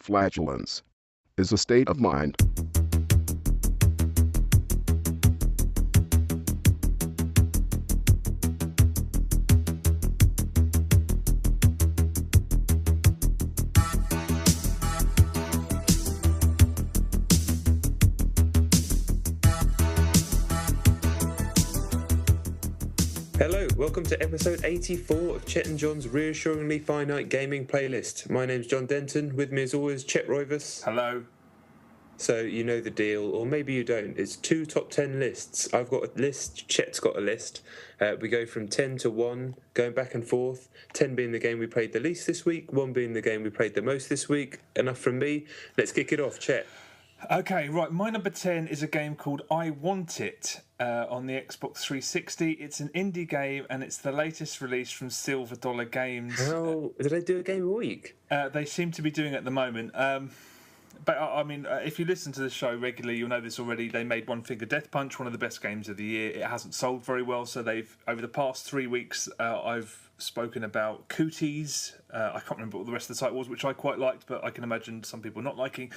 flatulence is a state of mind. Hello, welcome to episode 84 of Chet and John's reassuringly finite gaming playlist. My name's John Denton, with me as always Chet Roivas. Hello. So you know the deal, or maybe you don't. It's two top 10 lists. I've got a list, Chet's got a list. We go from 10 to 1, going back and forth. 10 being the game we played the least this week, 1 being the game we played the most this week. Enough from me. Let's kick it off, Chet. Okay, right. My number 10 is a game called I Want It on the Xbox 360. It's an indie game and it's the latest release from Silver Dollar Games. How did they do a game a week? They seem to be doing it at the moment. But I mean, if you listen to the show regularly, you'll know this already. They made One Finger Death Punch, one of the best games of the year. It hasn't sold very well, so they've over the past 3 weeks, I've spoken about Cooties. I can't remember what the rest of the site was, which I quite liked, but I can imagine some people not liking.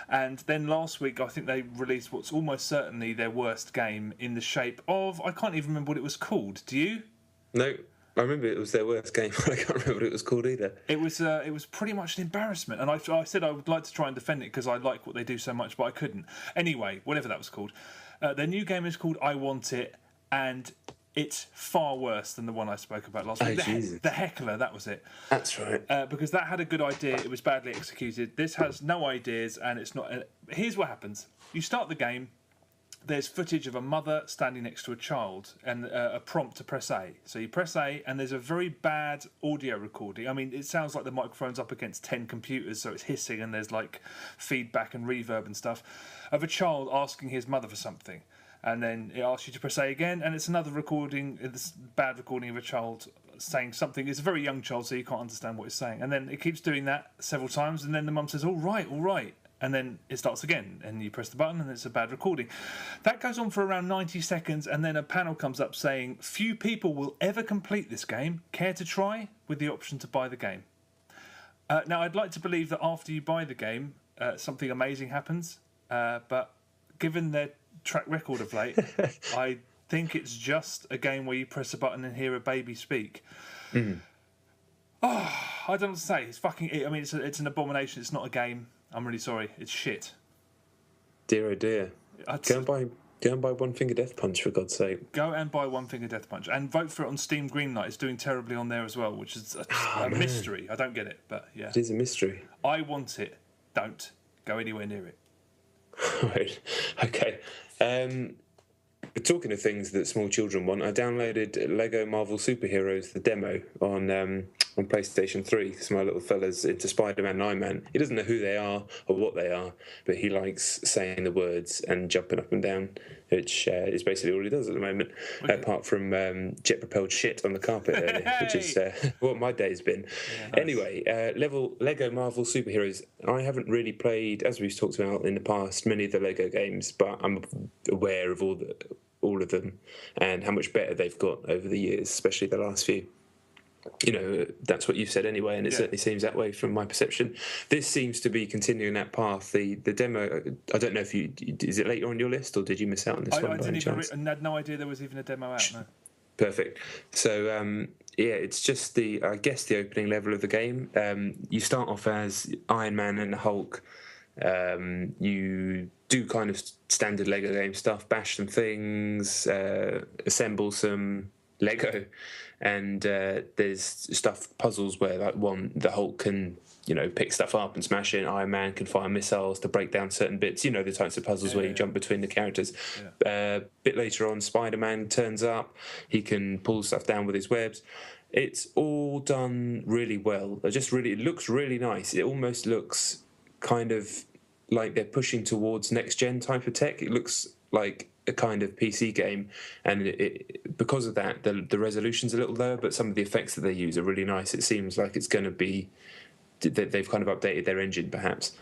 And then last week, I think they released what's almost certainly their worst game in the shape of, I can't even remember what it was called. Do you? No. I remember it was their worst game, but I can't remember what it was called either. It was pretty much an embarrassment, and I said I would like to try and defend it because I like what they do so much, but I couldn't. Anyway, whatever that was called. Their new game is called I Want It, and it's far worse than the one I spoke about last week. The Heckler, that was it. That's right. Because that had a good idea, it was badly executed. This has no ideas, and it's not... Here's what happens. You start the game... There's footage of a mother standing next to a child and a prompt to press A. So you press A and there's a very bad audio recording. I mean, it sounds like the microphone's up against 10 computers, so it's hissing and there's like feedback and reverb and stuff, of a child asking his mother for something. And then it asks you to press A again, and it's another recording, this bad recording of a child saying something. It's a very young child, so you can't understand what it's saying. And then it keeps doing that several times, and then the mum says, all right. And then it starts again, and you press the button, and it's a bad recording. That goes on for around 90 seconds, and then a panel comes up saying, few people will ever complete this game. Care to try? With the option to buy the game. Now, I'd like to believe that after you buy the game, something amazing happens. But given their track record of late, I think it's just a game where you press a button and hear a baby speak. Mm. Oh, I don't know what to say. It's fucking... I mean, it's an abomination. It's not a game. I'm really sorry. It's shit. Dear oh dear. Go and buy One Finger Death Punch, for God's sake. Go and buy One Finger Death Punch. And vote for it on Steam Greenlight. It's doing terribly on there as well, which is a mystery. I don't get it, but yeah. It is a mystery. I Want It. Don't go anywhere near it. Right. Okay. Talking of things that small children want, I downloaded Lego Marvel Superheroes, the demo, on PlayStation 3, because my little fella's into Spider-Man and Iron Man. He doesn't know who they are or what they are, but he likes saying the words and jumping up and down, which is basically all he does at the moment, apart from jet-propelled shit on the carpet earlier, which is what my day's been. Yeah, nice. Anyway, Lego Marvel Superheroes. I haven't really played, as we've talked about in the past, many of the Lego games, but I'm aware of all of them and how much better they've got over the years, especially the last few. You know, that's what you've said anyway, and it certainly seems that way from my perception. This seems to be continuing that path. The demo, I don't know if is it later on your list, or did you miss out on this one by any chance? I had no idea there was even a demo out. No. Perfect. So, it's just the opening level of the game. You start off as Iron Man and the Hulk. You do kind of standard Lego game stuff, bash some things, assemble some Lego, and there's puzzles where like the Hulk can pick stuff up and smash it. Iron Man can fire missiles to break down certain bits. The types of puzzles where you jump between the characters. Yeah. Bit later on, Spider-Man turns up. He can pull stuff down with his webs. It's all done really well. It looks really nice. It almost looks kind of like they're pushing towards next gen type of tech. It looks like a kind of PC game, and because of that, the resolution's a little lower, but some of the effects that they use are really nice. It seems like it's going to be they've kind of updated their engine, perhaps.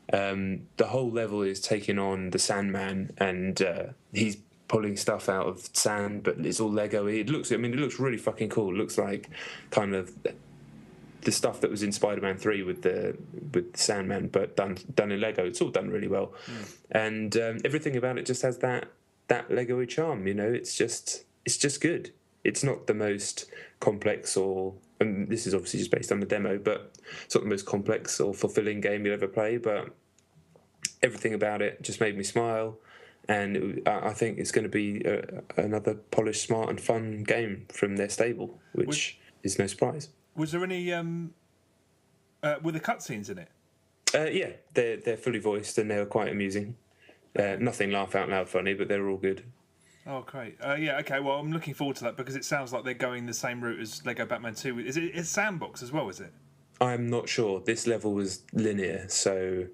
The whole level is taking on the Sandman, and he's pulling stuff out of sand, but it's all Lego-y. It looks really fucking cool. It looks like kind of the stuff that was in Spider-Man 3 with the Sandman, but done in Lego. It's all done really well, and everything about it just has that Lego-y charm. It's just good. It's not the most complex and this is obviously just based on the demo, but it's not the most complex or fulfilling game you'll ever play. But everything about it just made me smile, and I think it's going to be another polished, smart, and fun game from their stable, which is no surprise. Was there any were the cutscenes in it? Yeah, they're fully voiced and they were quite amusing. Nothing laugh out loud funny, but they're all good. Oh, great. Yeah, okay, well, I'm looking forward to that because it sounds like they're going the same route as Lego Batman 2. Is it a sandbox as well, is it? I'm not sure. This level was linear, so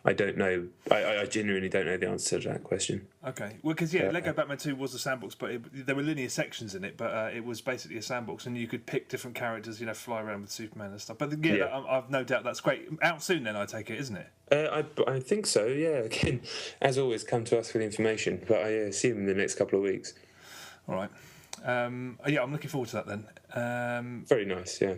I don't know. I genuinely don't know the answer to that question. Okay. Well, because, Lego Batman 2 was a sandbox, but there were linear sections in it, but it was basically a sandbox, and you could pick different characters, fly around with Superman and stuff. But, I've no doubt that's great. Out soon, then, I take it, isn't it? I think so, yeah. Again, as always, come to us for the information, but I assume in the next couple of weeks. All right. I'm looking forward to that then. Very nice, yeah.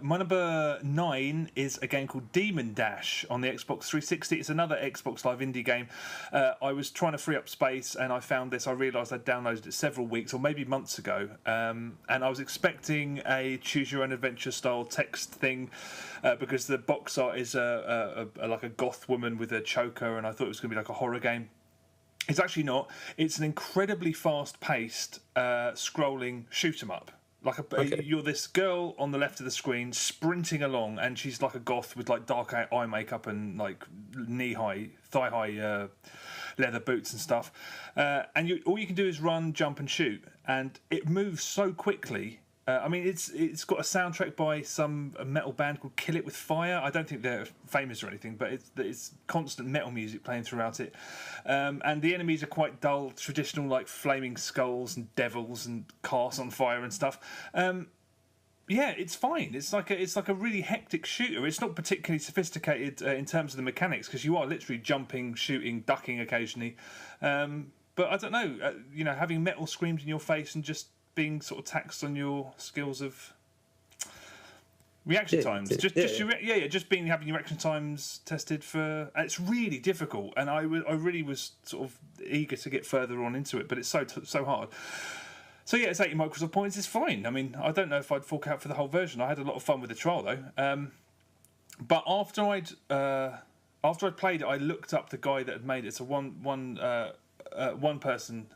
My number 9 is a game called Demon Dash on the Xbox 360. It's another Xbox Live indie game. I was trying to free up space and I found this. I realised I'd downloaded it several weeks or maybe months ago. And I was expecting a choose your own adventure style text thing because the box art is like a goth woman with a choker, and I thought it was going to be like a horror game. It's actually not. It's an incredibly fast-paced scrolling shoot 'em up. You're this girl on the left of the screen sprinting along, and she's like a goth with like dark eye makeup and like thigh high leather boots and stuff. And all you can do is run, jump, and shoot, and it moves so quickly. It's got a soundtrack by some metal band called Kill It With Fire. I don't think they're famous or anything, but it's constant metal music playing throughout it. And the enemies are quite dull, traditional, like flaming skulls and devils and cars on fire and stuff. It's fine. It's like a really hectic shooter. It's not particularly sophisticated in terms of the mechanics because you are literally jumping, shooting, ducking occasionally. But I don't know. Having metal screamed in your face and just being sort of taxed on your skills of reaction times. Just having your reaction times tested for. It's really difficult, and I really was sort of eager to get further on into it, but it's so hard. So it's 80 Microsoft points. It's fine. I mean, I don't know if I'd fork out for the whole version. I had a lot of fun with the trial though. But after I'd played it, I looked up the guy that had made it. It's a one person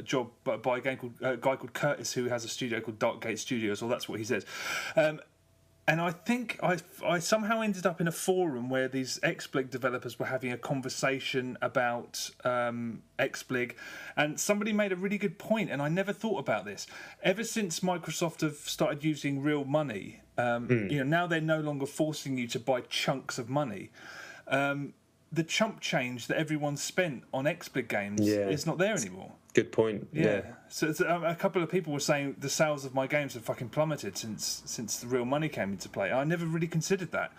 job by a guy called Curtis, who has a studio called Darkgate Studios, or that's what he says. And I think I somehow ended up in a forum where these XBlig developers were having a conversation about XBlig, and somebody made a really good point, and I never thought about this. Ever since Microsoft have started using real money, now they're no longer forcing you to buy chunks of money. The chump change that everyone spent on XBlig games is not there anymore. Good point. Yeah. So a couple of people were saying the sales of my games have fucking plummeted since the real money came into play. I never really considered that.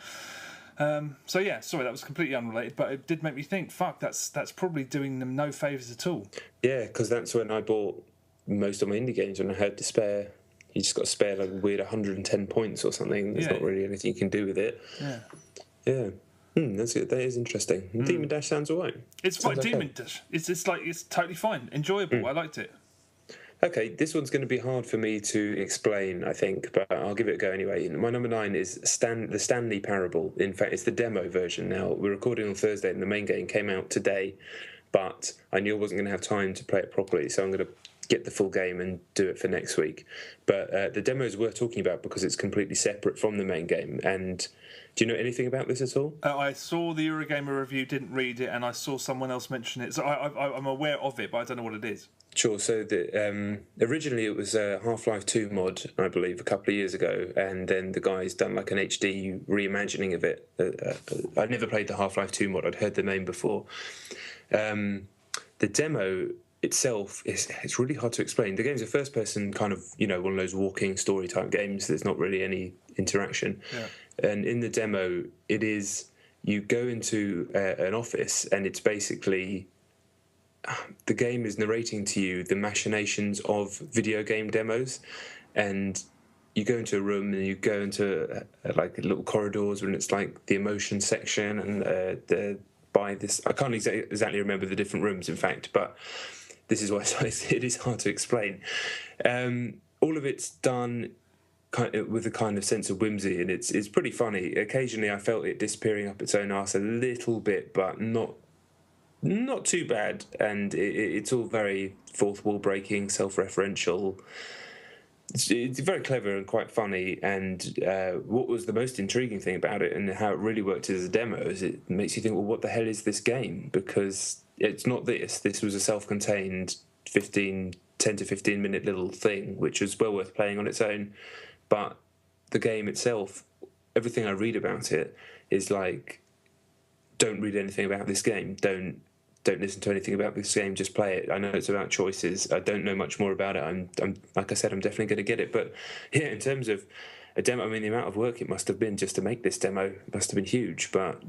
Sorry, that was completely unrelated, but it did make me think. Fuck, that's probably doing them no favours at all. Yeah, because that's when I bought most of my indie games, when I had to spare. You just got to spare like a weird 110 points or something. There's not really anything you can do with it. Yeah. That's good. That is interesting. Demon Dash sounds alright. It's fine. Okay. Demon Dash. It's totally fine. Enjoyable. I liked it. Okay, this one's going to be hard for me to explain, I think, but I'll give it a go anyway. My number 9 is the Stanley Parable. In fact, it's the demo version. Now, we're recording on Thursday, and the main game came out today, but I knew I wasn't going to have time to play it properly, so I'm going to get the full game and do it for next week. But the demo is worth talking about because it's completely separate from the main game. And do you know anything about this at all? I saw the Eurogamer review, didn't read it, and I saw someone else mention it. So I'm aware of it, but I don't know what it is. Sure. So originally it was a Half-Life 2 mod, I believe, a couple of years ago, and then the guy's done like an HD reimagining of it. I'd never played the Half-Life 2 mod. I'd heard the name before. The demo itself it's really hard to explain. The game's a first-person kind of, one of those walking story-type games. There's not really any interaction. Yeah. And in the demo, it is you go into an office, and it's basically the game is narrating to you the machinations of video game demos, and you go into a room and you go into like little corridors, and it's like the emotion section, and by this, I can't exactly remember the different rooms, in fact, but this is why it is hard to explain. All of it's done with a kind of sense of whimsy, and it's pretty funny. Occasionally, I felt it disappearing up its own arse a little bit, but not too bad. And it's all very fourth wall breaking, self-referential. It's very clever and quite funny. And what was the most intriguing thing about it, and how it really worked as a demo, is it makes you think, well, what the hell is this game? Because it's not this. This was a self-contained 10 to 15 minute little thing, which was well worth playing on its own. But the game itself, everything I read about it is like, don't read anything about this game. Don't listen to anything about this game. Just play it. I know it's about choices. I don't know much more about it. I'm like I said, I'm definitely going to get it. But yeah, in terms of a demo, I mean, the amount of work it must have been just to make this demo must have been huge. But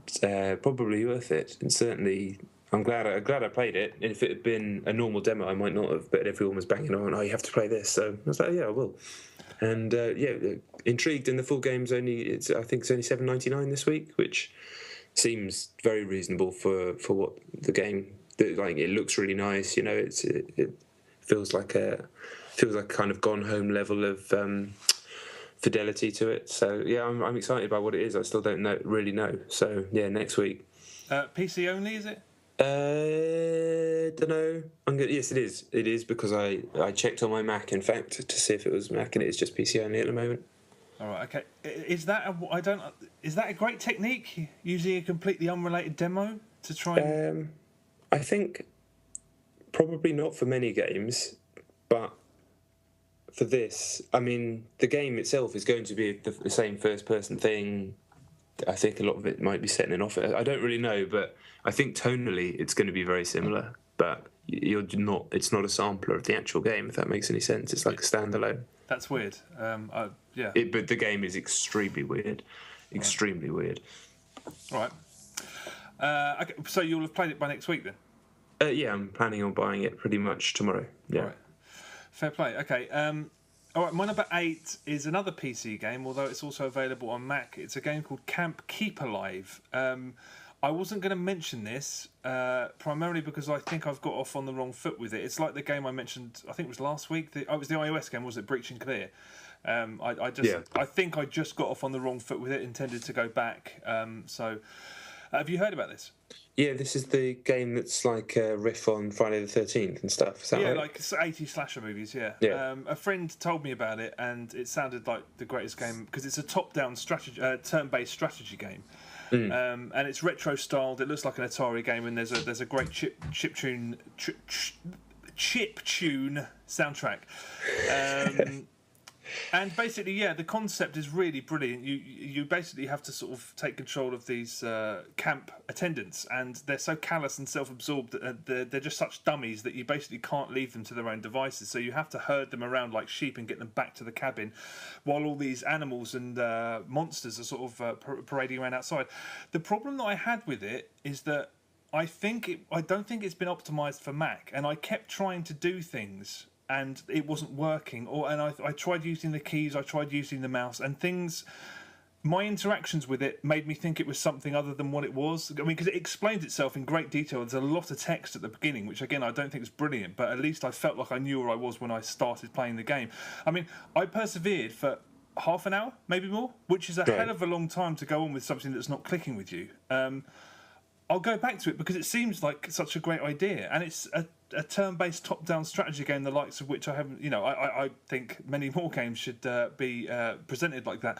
probably worth it. And certainly, I'm glad I played it. And if it had been a normal demo, I might not have. But everyone was banging on, oh, you have to play this. So I was like, yeah, I will. And intrigued. And the full game's I think it's only $7.99 this week, which seems very reasonable for what the game. Like, it looks really nice. You know, it feels like a kind of gone home level of fidelity to it. So yeah, I'm excited by what it is. I still don't really know. So yeah, next week. PC only, is it? Don't know. Yes, it is. It is, because I checked on my Mac, in fact, to see if it was Mac, and it's just PC only at the moment. All right. Okay. Is that a great technique, using a completely unrelated demo to try and? I think probably not for many games, but for this, I mean, the game itself is going to be the same first-person thing. I think a lot of it might be set in an office. I don't really know, but I think tonally it's going to be very similar. But it's not a sampler of the actual game, if that makes any sense. It's like a standalone. That's weird. Yeah. But the game is extremely weird. Extremely weird. All right. Okay, so you'll have played it by next week then? Yeah, I'm planning on buying it pretty much tomorrow. Yeah. All right. Fair play. Okay. All right, my number 8 is another PC game, although it's also available on Mac. It's a game called Camp Keep Alive. I wasn't going to mention this, primarily because I think I've got off on the wrong foot with it. It's like the game I mentioned, I think it was last week. It was the iOS game, was it? Breach and Clear. I think I just got off on the wrong foot with it, intended to go back. So have you heard about this? Yeah, this is the game that's like a riff on Friday the 13th and stuff. Is that right? Like 80 slasher movies, yeah. A friend told me about it, and it sounded like the greatest game, because it's a top-down strategy, turn-based strategy game. And it's retro-styled. It looks like an Atari game, and there's a great chip tune soundtrack. And basically, yeah, the concept is really brilliant. You basically have to sort of take control of these camp attendants, and they're so callous and self-absorbed that they're just such dummies that you basically can't leave them to their own devices. So you have to herd them around like sheep and get them back to the cabin, while all these animals and monsters are sort of parading around outside. The problem that I had with it is that I don't think it's been optimized for Mac, and I kept trying to do things and it wasn't working. I tried using the keys, I tried using the mouse, and things. My interactions with it made me think it was something other than what it was. I mean, because it explains itself in great detail. There's a lot of text at the beginning, which again I don't think is brilliant, but at least I felt like I knew where I was when I started playing the game. I mean, I persevered for half an hour, maybe more, which is a hell of a long time to go on with something that's not clicking with you. I'll go back to it because it seems like such a great idea, and it's a turn-based top-down strategy game, the likes of which I haven't. I think many more games should be presented like that.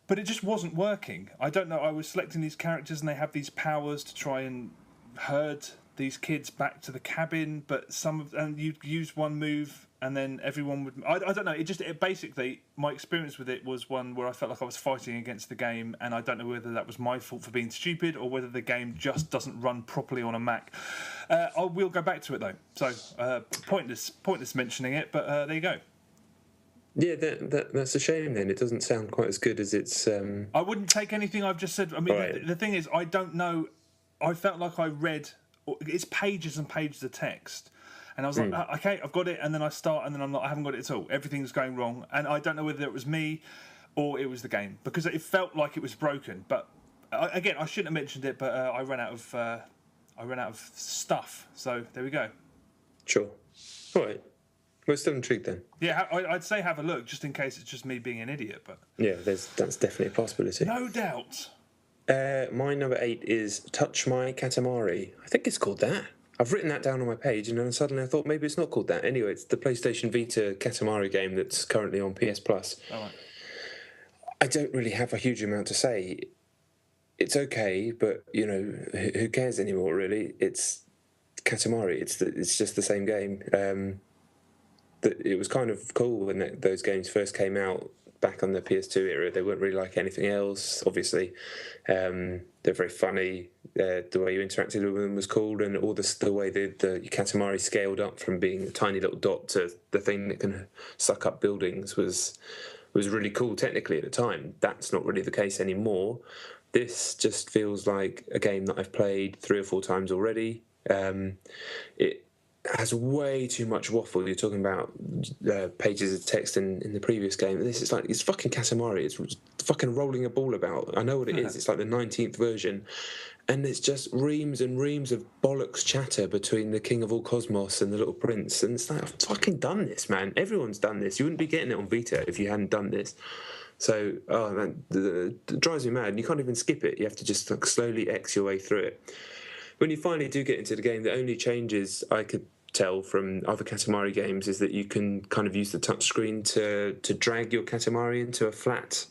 But it just wasn't working. I don't know. I was selecting these characters, and they have these powers to try and herd these kids back to the cabin. But and you'd use one move, and then everyone would. I don't know. It basically, my experience with it was one where I felt like I was fighting against the game, and I don't know whether that was my fault for being stupid or whether the game just doesn't run properly on a Mac. I will go back to it though. So pointless mentioning it, but there you go. Yeah, that's a shame then. It doesn't sound quite as good as it's... I wouldn't take anything I've just said. I mean, right. The thing is, I don't know... I felt like I read... It's pages and pages of text. And I was like, okay, I've got it. And then I start, and then I'm like, I haven't got it at all. Everything's going wrong. And I don't know whether it was me or it was the game, because it felt like it was broken. But again, I shouldn't have mentioned it, but I ran out of stuff. So there we go. Sure. All right. We're still intrigued then. Yeah, I'd say have a look, just in case it's just me being an idiot. But yeah, that's definitely a possibility. No doubt. My number 8 is Touch My Katamari. I think it's called that. I've written that down on my page, and then suddenly I thought maybe it's not called that. Anyway, it's the PlayStation Vita Katamari game that's currently on PS Plus. All right. I don't really have a huge amount to say. It's okay, but who cares anymore? Really, it's Katamari. It's just the same game. It was kind of cool when those games first came out back on the PS2 era. They weren't really like anything else, obviously. They're very funny. The way you interacted with them was cool, and all the way the Katamari scaled up from being a tiny little dot to the thing that can suck up buildings was really cool technically at the time. That's not really the case anymore. This just feels like a game that I've played 3 or 4 times already. It has way too much waffle. You're talking about pages of text in the previous game. This is like, it's fucking Katamari. It's fucking rolling a ball about. I know what it is. It's like the 19th version. And it's just reams and reams of bollocks chatter between the King of all Cosmos and the Little Prince. And it's like, I've fucking done this, man. Everyone's done this. You wouldn't be getting it on Vita if you hadn't done this. So, oh man, it drives me mad. You can't even skip it. You have to just like slowly X your way through it. When you finally do get into the game, the only changes I could tell from other Katamari games is that you can kind of use the touchscreen to drag your Katamari into a flat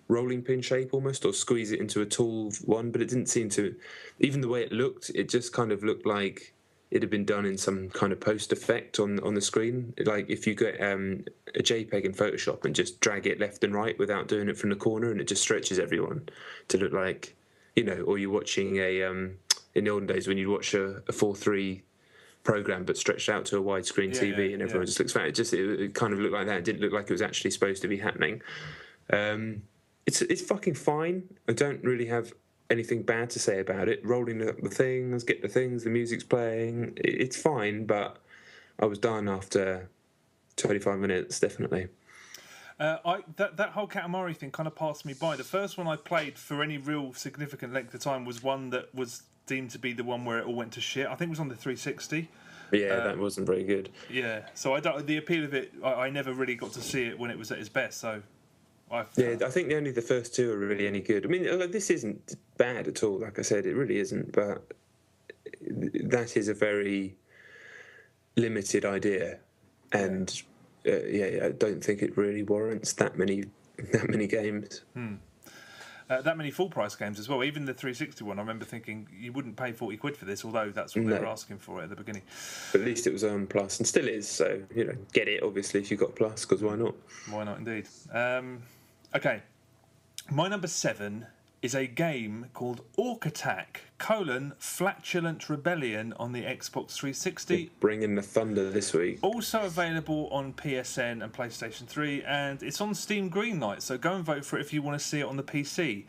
rolling pin shape almost, or squeeze it into a tall one, but it didn't seem to, even the way it looked, it just kind of looked like it had been done in some kind of post effect on the screen. Like if you get a JPEG in Photoshop and just drag it left and right without doing it from the corner, and it just stretches everyone to look like, or you're watching in the olden days when you'd watch a 4:3 program but stretched out to a widescreen TV and everyone just looks fat. It kind of looked like that. It didn't look like it was actually supposed to be happening. It's fucking fine. I don't really have anything bad to say about it. Rolling up the things, get the things, the music's playing. It's fine, but I was done after 25 minutes, definitely. That whole Katamari thing kind of passed me by. The first one I played for any real significant length of time was one that was deemed to be the one where it all went to shit. I think it was on the 360. Yeah, that wasn't very good. Yeah, so the appeal of it, I never really got to see it when it was at its best. So, I think only the first 2 are really any good. I mean, this isn't bad at all. Like I said, it really isn't. But that is a very limited idea, and I don't think it really warrants that many games. That many full price games as well. Even the 360 one, I remember thinking you wouldn't pay 40 quid for this, although that's what they were asking for it at the beginning. But at least it was on Plus, and still is. So get it obviously if you've got Plus, because why not? Why not indeed? Okay, my number 7 is a game called Orc Attack: Flatulent Rebellion on the Xbox 360. You're bringing the thunder this week. Also available on PSN and PlayStation 3, and it's on Steam Greenlight, so go and vote for it if you want to see it on the PC.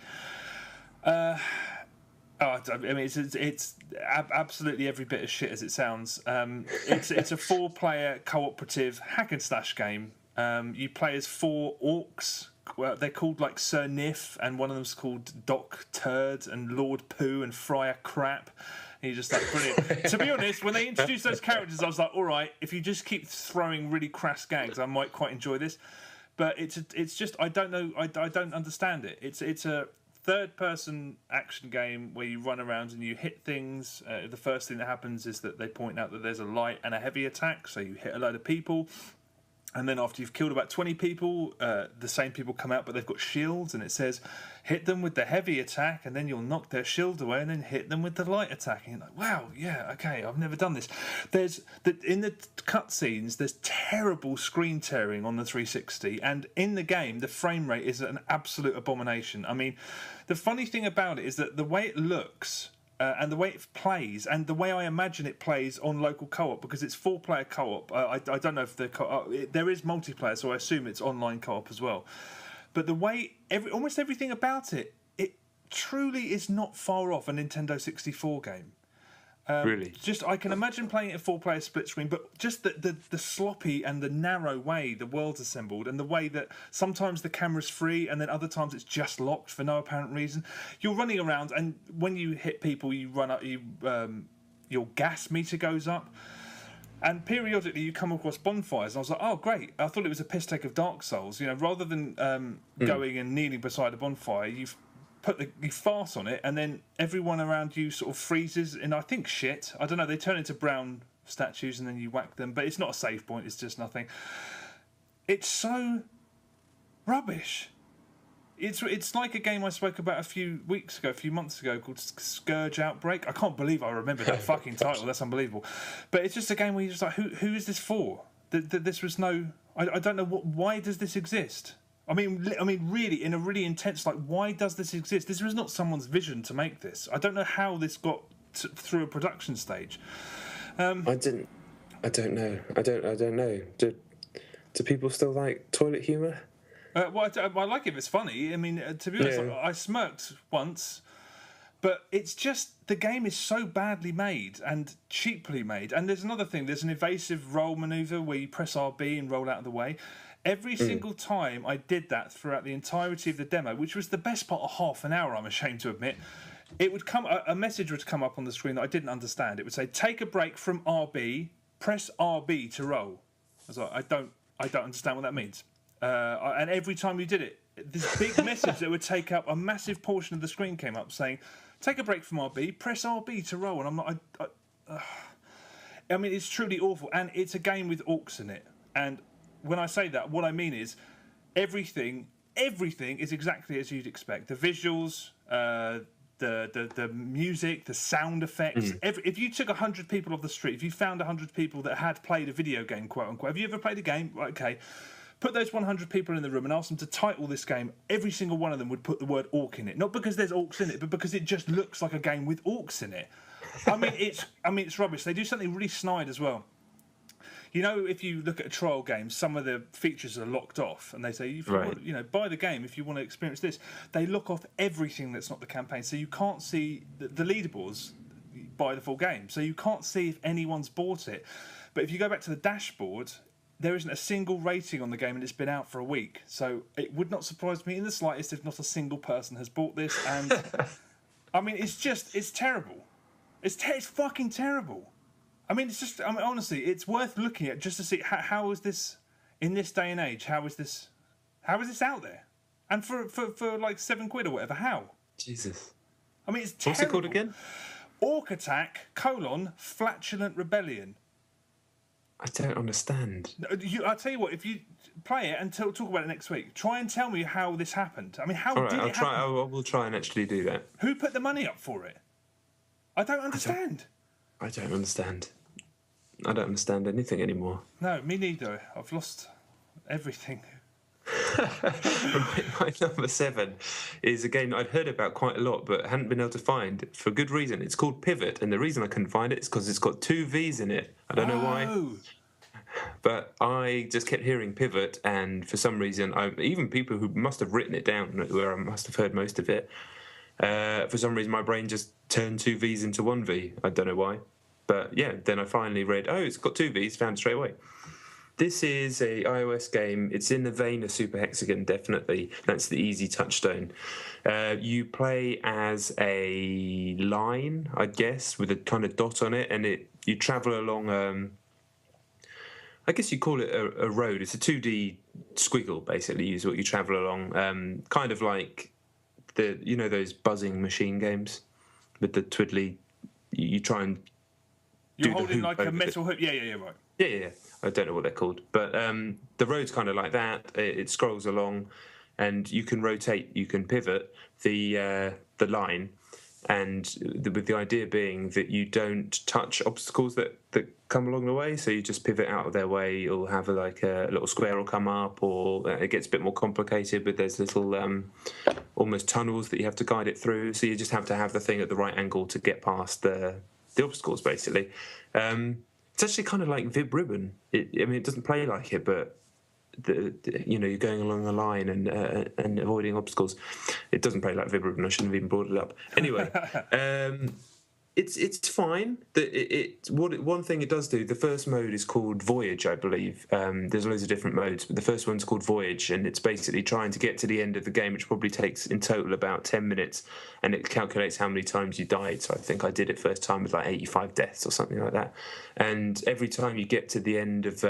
I mean, it's absolutely every bit as shit as it sounds. It's a 4-player cooperative hack and slash game. You play as 4 orcs. Well, they're called like Sir Niff, and one of them's called Doc Turd and Lord Poo and Friar Crap. And you're just like, brilliant. To be honest, when they introduced those characters, I was like, all right, if you just keep throwing really crass gags, I might quite enjoy this. But it's just, I don't know, I don't understand it. It's a third-person action game where you run around and you hit things. The first thing that happens is that they point out that there's a light and a heavy attack, so you hit a load of people. And then after you've killed about 20 people, the same people come out, but they've got shields, and it says, hit them with the heavy attack, and then you'll knock their shield away, and then hit them with the light attack. And you're like, wow, yeah, okay, I've never done this. In the cutscenes, there's terrible screen tearing on the 360, and in the game, the frame rate is an absolute abomination. I mean, the funny thing about it is that the way it looks... and the way it plays, and the way I imagine it plays on local co-op, because it's 4-player co-op. I don't know if there is multiplayer, so I assume it's online co-op as well. But the way almost everything about it truly is not far off a Nintendo 64 game. Really? Just I can imagine playing it a 4-player split screen, but just the sloppy and the narrow way the world's assembled, and the way that sometimes the camera's free and then other times it's just locked for no apparent reason. You're running around, and when you hit people, you run up. Your gas meter goes up. And periodically you come across bonfires, and I was like, oh, great. I thought it was a piss take of Dark Souls. You know, rather than going and kneeling beside a bonfire, you fart on it, and then everyone around you sort of freezes in, I think, shit. I don't know, they turn into brown statues, and then you whack them. But it's not a save point, it's just nothing. It's so rubbish. It's like a game I spoke about a few months ago called Scourge Outbreak. I can't believe I remember that fucking title. That's unbelievable. But it's just a game where you're just like, who is this for? This was no... I don't know why does this exist? I mean, really, in a really intense... Like, why does this exist? This was not someone's vision to make this. I don't know how this got through a production stage. I don't know. I don't know. Do people still like toilet humour? Well, I like it if it's funny. I mean, to be honest, I smirked once, but it's just the game is so badly made and cheaply made. And there's another thing. There's an evasive roll manoeuvre where you press RB and roll out of the way. Every single time I did that throughout the entirety of the demo, which was the best part of half an hour, I'm ashamed to admit, it would come a message would come up on the screen that I didn't understand. It would say, "Take a break from RB, press RB to roll." I was like, I don't understand what that means. And every time you did it, this big message that would take up a massive portion of the screen came up saying, "Take a break from RB, press RB to roll." And I'm like, I mean, it's truly awful. And it's a game with orcs in it. And when I say that, what I mean is everything is exactly as you'd expect. The visuals, the music, the sound effects. If you took 100 people off the street, if you found 100 people that had played a video game, quote unquote, have you ever played a game? Okay. Put those 100 people in the room and ask them to title this game. Every single one of them would put the word orc in it. Not because there's orcs in it, but because it just looks like a game with orcs in it. I mean, it's rubbish. They do something really snide as well. You know, if you look at a trial game, some of the features are locked off, and they say, buy the game if you want to experience this. They lock off everything that's not the campaign, so you can't see the leaderboards buy the full game. So you can't see if anyone's bought it. But if you go back to the dashboard, there isn't a single rating on the game, and it's been out for a week. So it would not surprise me in the slightest if not a single person has bought this. And I mean, it's terrible. It's fucking terrible. I mean, honestly, it's worth looking at just to see how is this in this day and age. How is this out there? And for like £7 or whatever, how? Jesus. I mean, it's terrible. What's it called again? Orc Attack: Flatulent Rebellion. I don't understand. I'll tell you what, if you play it and talk about it next week, try and tell me how this happened. I mean, how did it happen? I will try and actually do that. Who put the money up for it? I don't understand. I don't understand. I don't understand anything anymore. No, me neither. I've lost everything. Right, my number 7 is a game that I'd heard about quite a lot but hadn't been able to find for good reason. It's called Pivot, and the reason I couldn't find it is because it's got 2 V's in it. I don't know why, but I just kept hearing Pivot, and for some reason, even people who must have written it down, where I must have heard most of it, for some reason my brain just turned 2 V's into 1 V. I don't know why, but yeah, then I finally read, it's got 2 V's, found it straight away. This is a iOS game. It's in the vein of Super Hexagon, definitely. That's the easy touchstone. You play as a line, I guess, with a kind of dot on it, and you travel along. I guess you call it a road. It's a 2D squiggle, basically. Is what you travel along. Kind of like those buzzing machine games with the twiddly. You try and. You're holding like a metal hook. Yeah, right. Yeah. I don't know what they're called, but the road's kind of like that. It scrolls along, and you can rotate, you can pivot the line, and with the idea being that you don't touch obstacles that come along the way. So you just pivot out of their way. You'll have like a little square will come up, or it gets a bit more complicated. But there's little almost tunnels that you have to guide it through. So you just have to have the thing at the right angle to get past the obstacles, basically. It's actually kind of like Vib Ribbon. It doesn't play like it, but you're going along a line and avoiding obstacles. It doesn't play like Vib Ribbon. I shouldn't have even brought it up. Anyway, it's fine. One thing it does do. The first mode is called Voyage, I believe. There's loads of different modes, but the first one's called Voyage, and it's basically trying to get to the end of the game, which probably takes in total about 10 minutes, and it calculates how many times you died. So I think I did it first time with like 85 deaths or something like that. And every time you get to the end of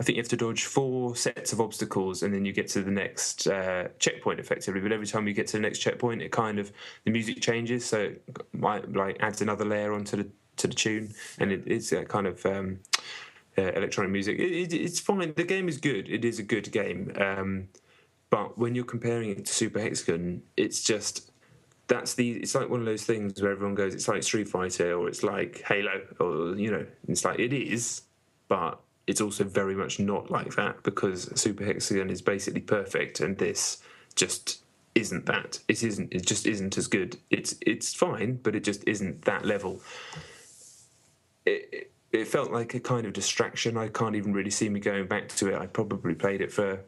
I think you have to dodge 4 sets of obstacles, and then you get to the next checkpoint effectively. But every time you get to the next checkpoint, the music changes, so it might like adds another layer onto the tune, and it's a kind of electronic music. It's fine. The game is good. It is a good game. But when you're comparing it to Super Hexagon, it's just it's like one of those things where everyone goes, it's like Street Fighter or it's like Halo, or it's like it is, but it's also very much not like that, because Super Hexagon is basically perfect, and this just isn't that. It isn't. It just isn't as good. It's fine, but it just isn't that level. It felt like a kind of distraction. I can't even really see me going back to it. I probably played it for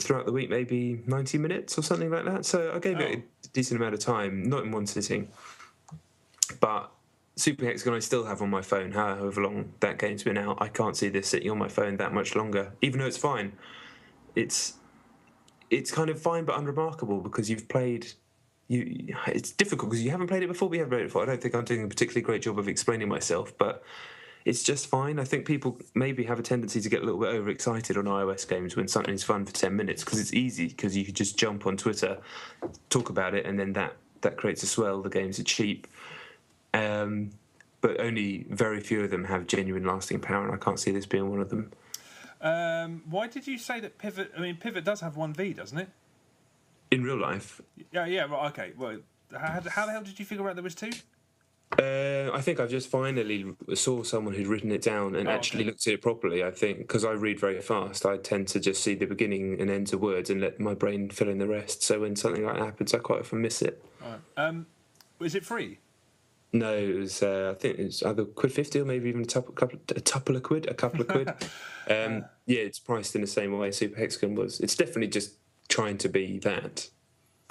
throughout the week, maybe 90 minutes or something like that. So I gave it a decent amount of time, not in one sitting, but Super Hexagon I still have on my phone, however long that game's been out. I can't see this sitting on my phone that much longer, even though it's fine. It's kind of fine but unremarkable, because you've played... It's difficult because you haven't played it before. We haven't played it before. I don't think I'm doing a particularly great job of explaining myself, but it's just fine. I think people maybe have a tendency to get a little bit overexcited on iOS games when something's fun for 10 minutes, because it's easy, because you could just jump on Twitter, talk about it, and then that creates a swell. The games are cheap. But only very few of them have genuine lasting power, and I can't see this being one of them. Why did you say that Pivot... I mean, Pivot does have 1v, doesn't it? In real life? Yeah, right, okay. Well, how the hell did you figure out there was 2? I think I've just finally saw someone who'd written it down and actually looked at it properly. I think, because I read very fast, I tend to just see the beginning and ends of words and let my brain fill in the rest. So when something like that happens, I quite often miss it. All right. Is it free? No, it was. I think it was either £1.50 or maybe even a couple of quid. Yeah, it's priced in the same way Super Hexagon was. It's definitely just trying to be that.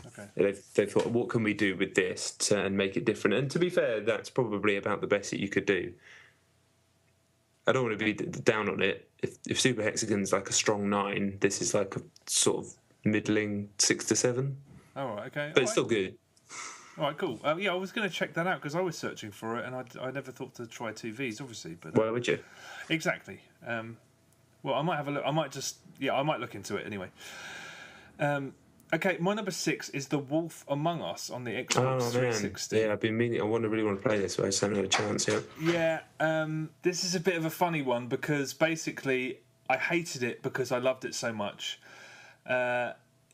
Okay. They thought, what can we do with this and make it different? And to be fair, that's probably about the best that you could do. I don't want to be down on it. If Super Hexagon's like a strong 9, this is like a sort of middling 6 to 7. All right, okay. But it's still good. All right, cool. I was going to check that out because I was searching for it, and I never thought to try 2Vs, obviously. But why would you? Exactly. Well, I might have a look. I might look into it anyway. Okay, my number 6 is The Wolf Among Us on the Xbox 360. Yeah, I've been meaning. I really want to play this, but I just haven't had a chance yet. Yeah, this is a bit of a funny one because basically I hated it because I loved it so much.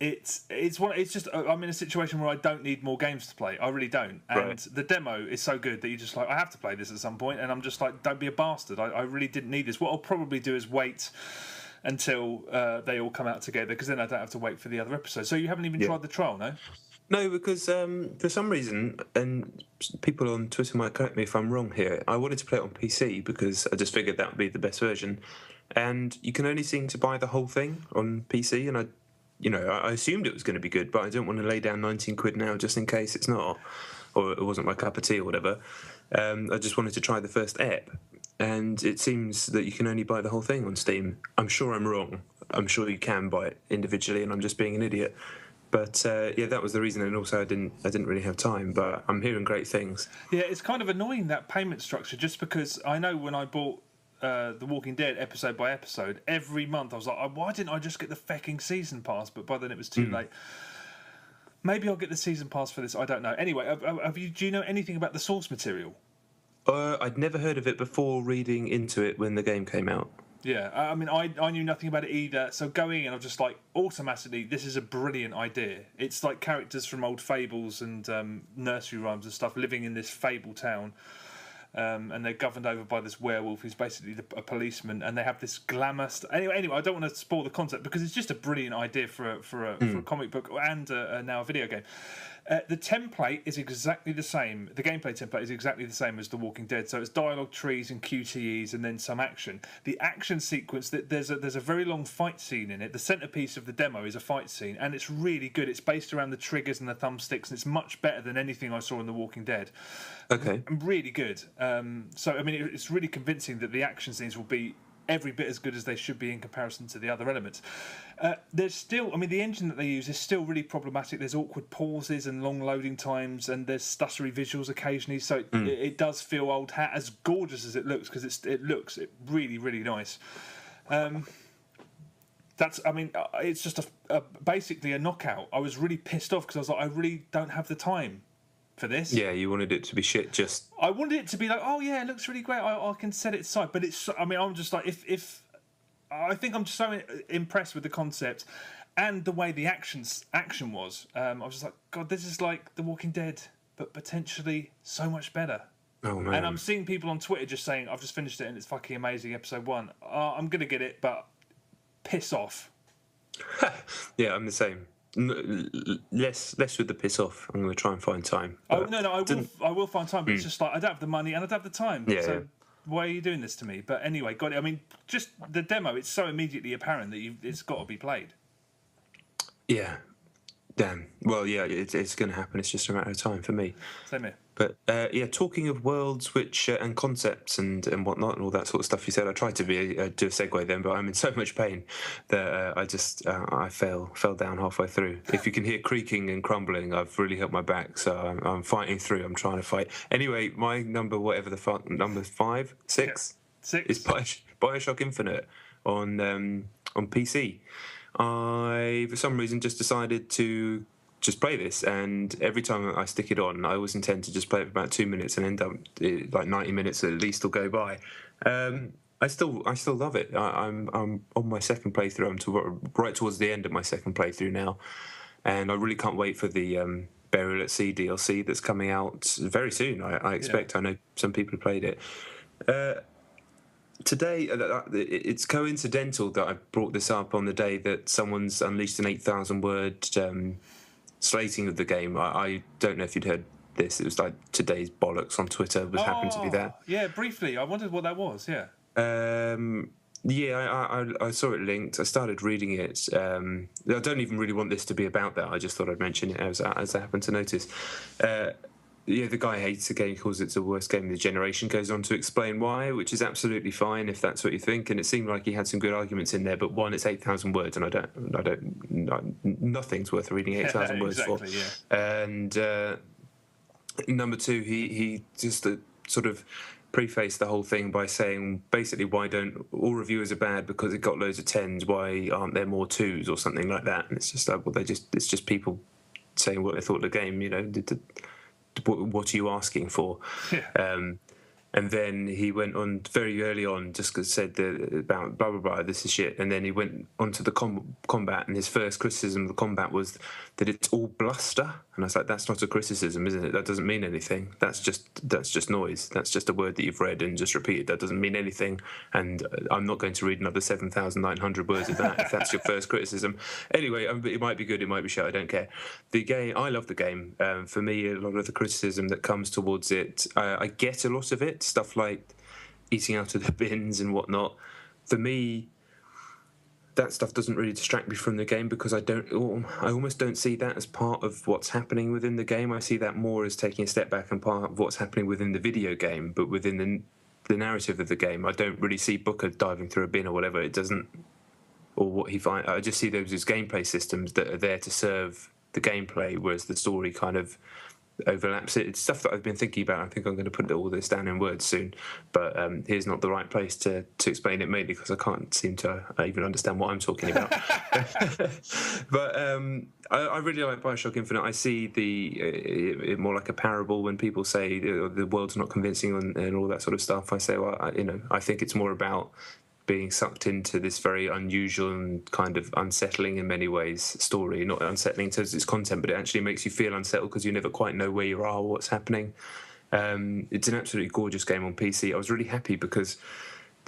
It's just I'm in a situation where I don't need more games to play. I really don't. And the demo is so good that you're just like, I have to play this at some point, and I'm just like, don't be a bastard. I really didn't need this. What I'll probably do is wait until they all come out together, because then I don't have to wait for the other episodes. So you haven't even tried the trial, no? No, because for some reason, and people on Twitter might correct me if I'm wrong here, I wanted to play it on PC because I just figured that would be the best version. And you can only seem to buy the whole thing on PC, and I assumed it was going to be good, but I don't want to lay down 19 quid now just in case it's not, or it wasn't my cup of tea or whatever. I just wanted to try the first ep, and it seems that you can only buy the whole thing on Steam. I'm sure I'm wrong. I'm sure you can buy it individually, and I'm just being an idiot. But that was the reason, and also I didn't really have time. But I'm hearing great things. Yeah, it's kind of annoying, that payment structure, just because I know when I bought The Walking Dead episode by episode, every month I was like, why didn't I just get the fecking season pass? But by then it was too late. Maybe I'll get the season pass for this. I don't know. Anyway, do you know anything about the source material? I'd never heard of it before reading into it when the game came out. Yeah, I mean, I knew nothing about it either. So going in, I'm just like, automatically, this is a brilliant idea. It's like characters from old fables and nursery rhymes and stuff living in this fable town. And they're governed over by this werewolf who's basically a policeman, and they have this glamour. Anyway, I don't want to spoil the concept because it's just a brilliant idea for a comic book and now a video game. The template is exactly the same. The gameplay template is exactly the same as The Walking Dead. So it's dialogue trees and QTEs and then some action. The action sequence, there's a very long fight scene in it. The centerpiece of the demo is a fight scene, and it's really good. It's based around the triggers and the thumbsticks, and it's much better than anything I saw in The Walking Dead. Okay. Really good. So, I mean, it's really convincing that the action scenes will be every bit as good as they should be in comparison to the other elements. There's still, I mean, the engine that they use is still really problematic. There's awkward pauses and long loading times, and there's stuttery visuals occasionally. So it does feel old hat, as gorgeous as it looks, because it looks really, really nice. It's just basically a knockout. I was really pissed off because I was like, I really don't have the time for this. Yeah, you wanted it to be shit. I wanted it to be like, oh yeah, it looks really great. I can set it aside, but it's. I mean, I'm just like, if I think I'm just so impressed with the concept and the way the action was. I was just like, God, this is like The Walking Dead, but potentially so much better. Oh man! And I'm seeing people on Twitter just saying, I've just finished it and it's fucking amazing. Episode 1. I'm gonna get it, but piss off. Yeah, I'm the same. Less with the piss off. I'm going to try and find time. Oh no, I will find time, but it's just like I don't have the money and I don't have the time. Yeah, so yeah. Why are you doing this to me? But anyway, got it. I mean, just the demo. It's so immediately apparent that it's got to be played. Yeah. Damn. Well, yeah, it's going to happen. It's just a matter of time for me. Same here. But yeah, talking of worlds, which and concepts and whatnot and all that sort of stuff you said, I tried to do a segue then, but I'm in so much pain that I fell down halfway through. If you can hear creaking and crumbling, I've really hurt my back, so I'm fighting through. I'm trying to fight. Anyway, my number, whatever the fuck, number 5, 6, yeah, 6 is BioShock Infinite on PC. I, for some reason, just decided to just play this, and every time I stick it on, I always intend to just play it for about 2 minutes and end up like 90 minutes at least will go by. I still love it. I'm on my second playthrough. I'm right towards the end of my second playthrough now, and I really can't wait for the Burial at Sea DLC that's coming out very soon. I expect. Yeah. I know some people have played it. Today, it's coincidental that I brought this up on the day that someone's unleashed an 8,000-word slating of the game. I don't know if you'd heard this. It was like today's bollocks on Twitter happened to be that. Yeah, briefly. I wondered what that was. Yeah. I saw it linked. I started reading it. I don't even really want this to be about that. I just thought I'd mention it as I happened to notice. Yeah, the guy hates the game, calls it the worst game of the generation, goes on to explain why, which is absolutely fine if that's what you think. And it seemed like he had some good arguments in there. But one, it's 8,000 words, and nothing's worth reading 8,000 words for. Yeah. And number 2, he just sort of prefaced the whole thing by saying basically, why don't all reviewers are bad because it got loads of 10s? Why aren't there more 2s or something like that? And it's just like, well, it's just people saying what they thought of the game. You know. What are you asking for? Yeah. And then he went on very early on, just said about blah, blah, blah, this is shit. And then he went on to the combat, and his first criticism of the combat was that it's all bluster. And I was like, that's not a criticism, isn't it? That doesn't mean anything. That's just noise. That's just a word that you've read and just repeated. That doesn't mean anything. And I'm not going to read another 7,900 words of that if that's your first criticism. Anyway, it might be good, it might be shit, I don't care. The game, I love the game. For me, a lot of the criticism that comes towards it, I get a lot of it. Stuff like eating out of the bins and whatnot. For me, that stuff doesn't really distract me from the game because I almost don't see that as part of what's happening within the game. I see that more as taking a step back and part of what's happening within the video game, but within the narrative of the game, I don't really see Booker diving through a bin or whatever. It doesn't, or what he finds. I just see those as gameplay systems that are there to serve the gameplay, whereas the story kind of overlaps it. It's stuff that I've been thinking about. I think I'm going to put all this down in words soon, but here's not the right place to explain it, mainly because I can't seem to even understand what I'm talking about. But I really like BioShock Infinite. I see it more like a parable when people say the world's not convincing and all that sort of stuff. I say, well, I think it's more about being sucked into this very unusual and kind of unsettling in many ways story. Not unsettling in terms of its content, but it actually makes you feel unsettled because you never quite know where you are or what's happening. It's an absolutely gorgeous game on PC. I was really happy because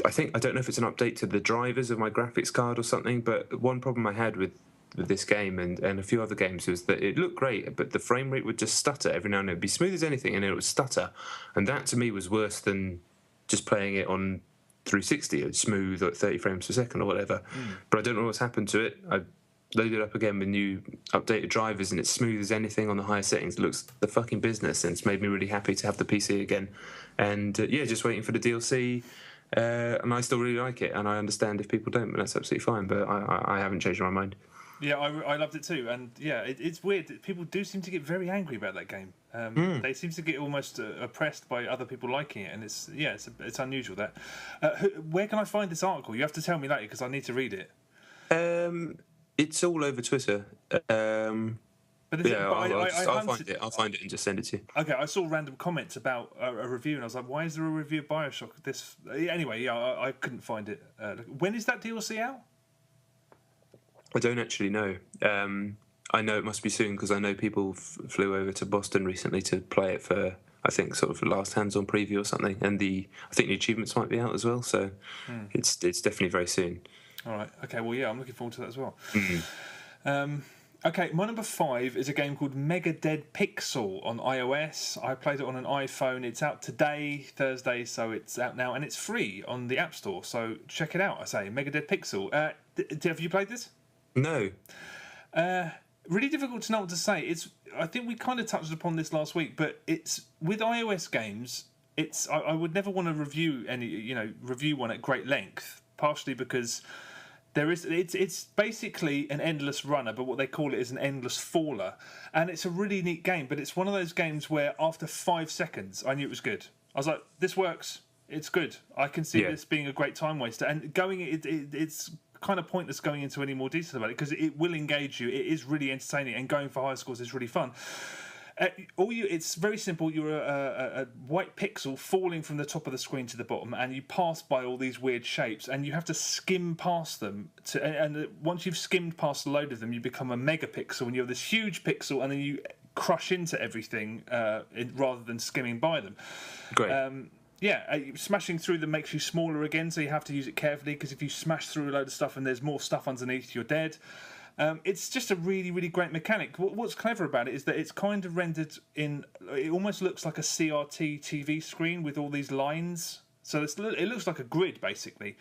I don't know if it's an update to the drivers of my graphics card or something, but one problem I had with this game and a few other games was that it looked great, but the frame rate would just stutter every now and then. It'd be smooth as anything, and it would stutter, and that to me was worse than just playing it on 360. It's smooth at 30 frames per second or whatever. But I don't know what's happened to it. I loaded up again with new updated drivers, and it's smooth as anything on the higher settings. It looks the fucking business, and it's made me really happy to have the PC again. And just waiting for the DLC. And I still really like it, and I understand if people don't, but that's absolutely fine. But I haven't changed my mind. Yeah, I loved it too, and yeah, it's weird. People do seem to get very angry about that game. They seem to get almost oppressed by other people liking it, and it's unusual. That where can I find this article? You have to tell me later because I need to read it. It's all over Twitter. I'll find it and just send it to you. Okay, I saw random comments about a review, and I was like, "Why is there a review of BioShock?" Anyway, I couldn't find it. When is that DLC out? I don't actually know. I know it must be soon because I know people flew over to Boston recently to play it for, I think, sort of last hands-on preview or something, and I think the achievements might be out as well. So it's definitely very soon. All right. Okay. Well, yeah, I'm looking forward to that as well. Okay, my number 5 is a game called Mega Dead Pixel on iOS. I played it on an iPhone. It's out today, Thursday, so it's out now, and it's free on the App Store. So check it out. I say Mega Dead Pixel. Have you played this? No. Really difficult to know what to say. I think we kind of touched upon this last week, but it's with iOS games. I would never want to review one at great length, partially because it's basically an endless runner, but what they call it is an endless faller, and it's a really neat game. But it's one of those games where after 5 seconds, I knew it was good. I was like, this works. It's good. I can see this being a great time waster, and it's kind of pointless going into any more detail about it because it will engage you. It is really entertaining, and going for high scores is really fun. It's very simple. You're a white pixel falling from the top of the screen to the bottom, and you pass by all these weird shapes, and you have to skim past them. And once you've skimmed past a load of them, you become a megapixel, and you're this huge pixel, and then you crush into everything rather than skimming by them. Great. Smashing through them makes you smaller again, so you have to use it carefully because if you smash through a load of stuff and there's more stuff underneath, you're dead. It's just a really, really great mechanic. What's clever about it is that it's kind of rendered in... It almost looks like a CRT TV screen with all these lines. So it looks like a grid, basically.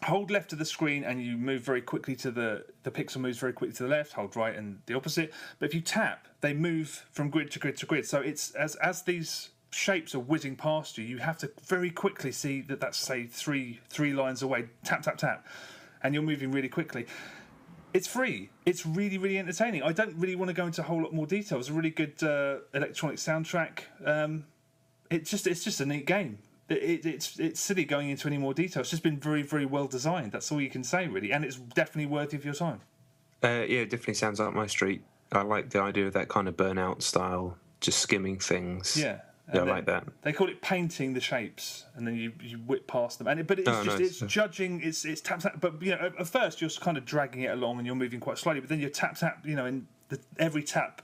Hold left of the screen and you move very quickly to the pixel moves very quickly to the left. Hold right and the opposite. But if you tap, they move from grid to grid to grid. So it's as these shapes are whizzing past you, you have to very quickly see that's, say, three lines away. Tap, tap, tap. And you're moving really quickly. It's free. It's really, really entertaining. I don't really want to go into a whole lot more detail. It's a really good electronic soundtrack. It's just a neat game. It's silly going into any more detail. It's just been very, very well designed. That's all you can say, really. And it's definitely worthy of your time. It definitely sounds like my street. I like the idea of that kind of Burnout style, just skimming things. Yeah. I like that. They call it painting the shapes, and then you whip past them. It's judging. It's tap tap. But at first you're kind of dragging it along, and you're moving quite slowly. But then you tap tap. And every tap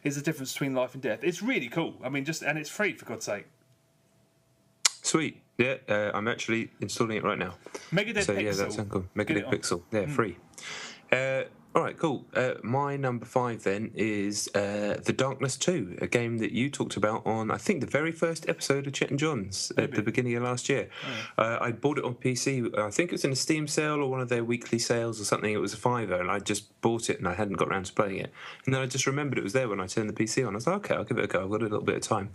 is the difference between life and death. It's really cool. I mean, and it's free for God's sake. Sweet. Yeah, I'm actually installing it right now. Mega Dead Pixel. Yeah, that sounds cool. Mega Dead Pixel. Yeah, free. All right, cool. My number 5 then is The Darkness 2, a game that you talked about on, I think, the very first episode of Chet and John's at the beginning of last year. I bought it on PC. I think it was in a Steam sale or one of their weekly sales or something. It was a £5, and I just bought it and I hadn't got around to playing it. And then I just remembered it was there when I turned the PC on. I was like, okay, I'll give it a go. I've got a little bit of time.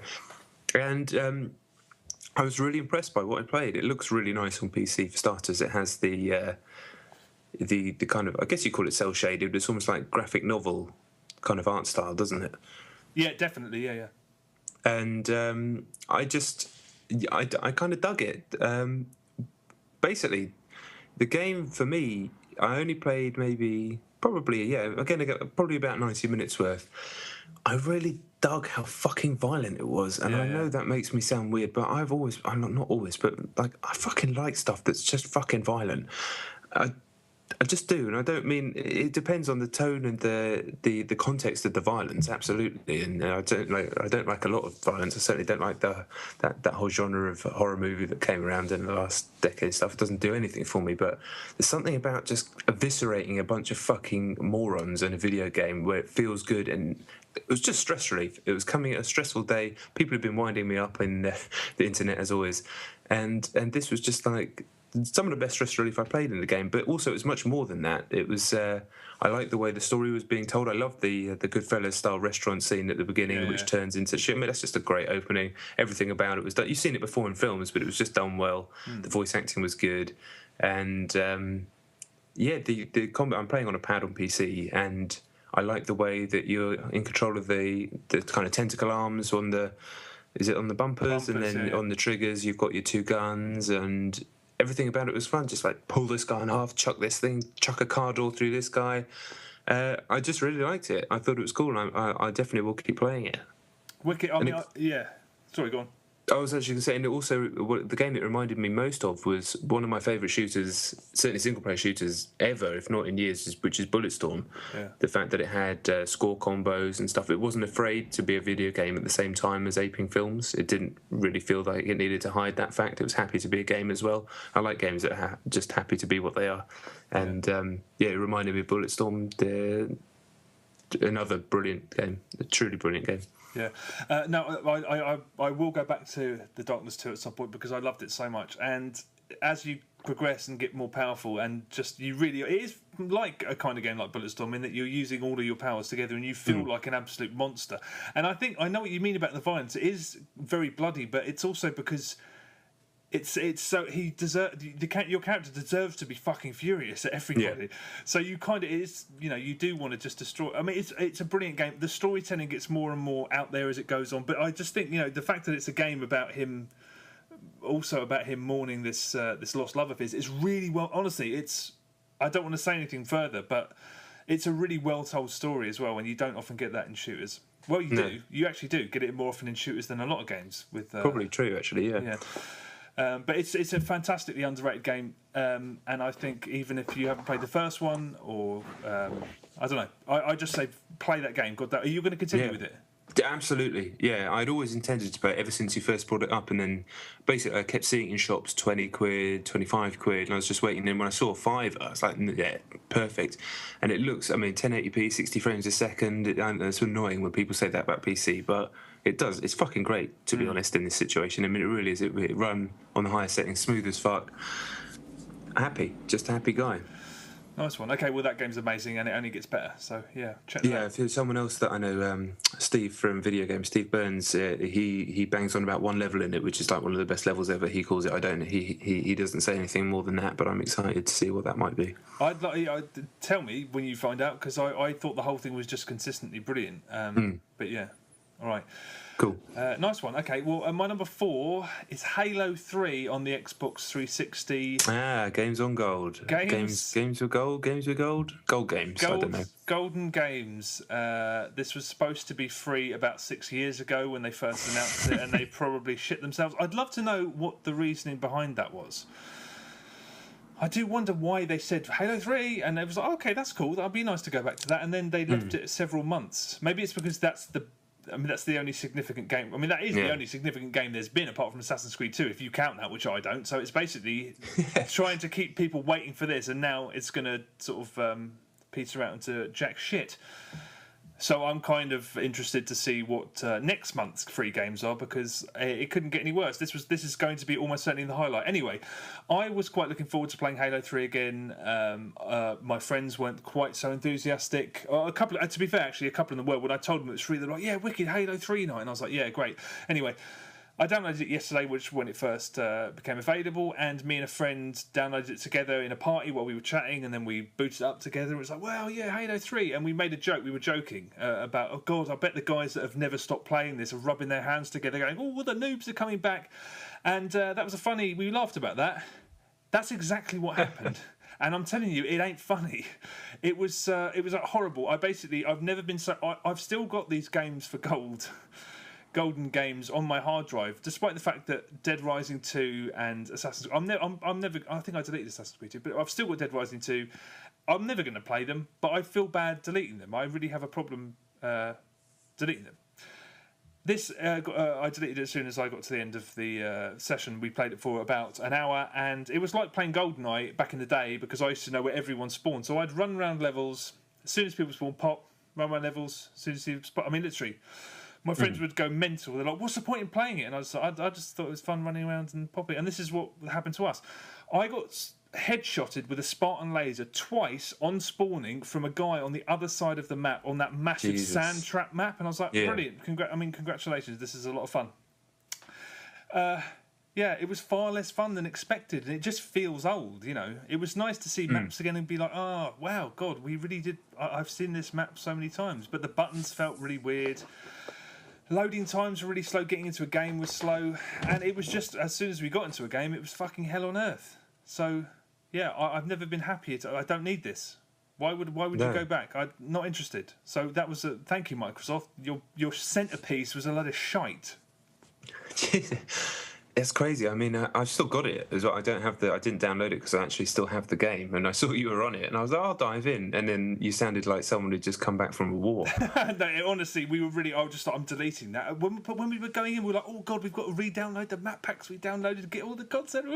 And I was really impressed by what I played. It looks really nice on PC for starters. It has the kind of, I guess you call it cel shaded, but it's almost like graphic novel kind of art style, doesn't it? Yeah, definitely. Yeah. And I kind of dug it. Basically, the game for me, I only played probably about 90 minutes worth. I really dug how fucking violent it was, and I know that makes me sound weird, but I'm not always, but like I fucking like stuff that's just fucking violent. I just do, and I don't mean it depends on the tone and the context of the violence, absolutely. And I don't like a lot of violence. I certainly don't like that whole genre of horror movie that came around in the last decade. Stuff, it doesn't do anything for me. But there's something about just eviscerating a bunch of fucking morons in a video game where it feels good, and it was just stress relief. It was coming at a stressful day. People have been winding me up in the internet as always, and this was just like some of the best stress relief I played in the game, but also it was much more than that. It was I liked the way the story was being told. I loved the Goodfellas style restaurant scene at the beginning, which turns into shit. I mean, that's just a great opening. Everything about it was done. You've seen it before in films, but it was just done well. The voice acting was good, and the combat. I'm playing on a pad on PC, and I like the way that you're in control of the kind of tentacle arms on the. Is it on the bumpers and then on the triggers? You've got your two guns and. Everything about it was fun. Just like pull this guy in half, chuck this thing, chuck a car door through this guy. I just really liked it. I thought it was cool. And I definitely will keep playing it. Wicked. Yeah. Sorry, go on. I was actually saying that also the game it reminded me most of was one of my favourite shooters, certainly single-player shooters ever, if not in years, which is Bulletstorm. Yeah. The fact that it had score combos and stuff. It wasn't afraid to be a video game at the same time as aping films. It didn't really feel like it needed to hide that fact. It was happy to be a game as well. I like games that are just happy to be what they are. And it reminded me of Bulletstorm, another brilliant game, a truly brilliant game. Yeah, I will go back to The Darkness 2 at some point because I loved it so much. And as you progress and get more powerful, and just it is like a kind of game like Bulletstorm in that you're using all of your powers together and you feel like an absolute monster. And I know what you mean about the violence. It is very bloody, but it's also because. It's so your character deserves to be fucking furious at everybody. Yeah. So you kind of you do want to just destroy. I mean, it's a brilliant game. The storytelling gets more and more out there as it goes on. But I just think the fact that it's a game about him, also about him mourning this lost love of his, is really well. Honestly, I don't want to say anything further, but it's a really well told story as well. And you don't often get that in shooters. Well, you do. You actually do get it more often in shooters than a lot of games. With probably true, actually. Yeah. But it's a fantastically underrated game, and I think even if you haven't played the first one, or I don't know, I just say play that game. Are you going to continue with it? Absolutely, yeah. I'd always intended to play it ever since you first brought it up, and then basically I kept seeing it in shops, 20 quid, 25 quid, and I was just waiting. And when I saw a £5, I was like, yeah, perfect. And it looks, 1080p, 60 frames a second. It's annoying when people say that about PC, but it does. It's fucking great, to be honest, in this situation. I mean, it really is. It run on the highest settings, smooth as fuck. Just a happy guy. Nice one. Okay, well, that game's amazing, and it only gets better. So, yeah, check that out. Yeah, if there's someone else that I know, Steve from Video Games, Steve Burns, he bangs on about one level in it, which is like one of the best levels ever. He calls it. I don't know. He doesn't say anything more than that, but I'm excited to see what that might be. Tell me when you find out, because I thought the whole thing was just consistently brilliant. But yeah, all right. Cool. Nice one. Okay, well, my number 4 is Halo 3 on the Xbox 360. Games on gold. Games with gold. Games with gold. Gold games. I don't know. Golden games. This was supposed to be free about 6 years ago when they first announced it, and they probably shit themselves. I'd love to know what the reasoning behind that was. I do wonder why they said Halo 3, and it was like, okay, that's cool. That'd be nice to go back to that, and then they left it several months. Maybe it's because that's the only significant game. I mean, that is the only significant game there's been, apart from Assassin's Creed 2, if you count that, which I don't. So it's basically trying to keep people waiting for this, and now it's going to sort of peter out into jack shit. So I'm kind of interested to see what next month's free games are, because it couldn't get any worse. This is going to be almost certainly the highlight. Anyway, I was quite looking forward to playing Halo 3 again. My friends weren't quite so enthusiastic. To be fair, actually, a couple of them were. When I told them it was free, they were like, "Yeah, wicked Halo 3 night," and I was like, "Yeah, great." Anyway, I downloaded it yesterday, which when it first became available, and me and a friend downloaded it together in a party while we were chatting, and then we booted it up together. And it was like, well, yeah, Halo 3. And we made a joke. We were joking about, oh, God, I bet the guys that have never stopped playing this are rubbing their hands together going, oh, well, the noobs are coming back. And that was we laughed about that. That's exactly what happened. And I'm telling you, it ain't funny. It was horrible. I've never been so... I've still got these games for gold golden games on my hard drive, despite the fact that Dead Rising 2 and Assassin's Creed, I'm never, I think I deleted Assassin's Creed 2, but I've still got Dead Rising 2. I'm never going to play them, but I feel bad deleting them. I really have a problem deleting them. This I deleted it as soon as I got to the end of the session. We played it for about an hour, and it was like playing GoldenEye back in the day because I used to know where everyone spawned. So I'd run around levels as soon as people spawn, pop, run around levels as soon as you spawn. I mean, literally, my friends would go mental. They're like, "What's the point in playing it?" And I just thought it was fun running around and popping. And this is what happened to us. I got headshotted with a Spartan laser twice on spawning from a guy on the other side of the map on that massive sand trap map, and I was like, brilliant! Congratulations! This is a lot of fun. Yeah, it was far less fun than expected, and it just feels old. You know, it was nice to see maps again and be like, oh wow, God, we really did. I've seen this map so many times, but the buttons felt really weird. Loading times were really slow. Getting into a game was slow, and it was just as soon as we got into a game, it was fucking hell on earth. So. Yeah, I've never been happier. I don't need this. Why would you go back? I'm not interested. So that was thank you, Microsoft. Your centerpiece was a lot of shite. It's crazy. I mean, I've still got it as well. I didn't download it because I actually still have the game, and I saw you were on it, and I was like, I'll dive in. And then you sounded like someone who'd just come back from a war. No, honestly, we were really. I was just like, I'm deleting that. When we were going in, we were like, oh God, we've got to re-download the map packs we downloaded to get all the content.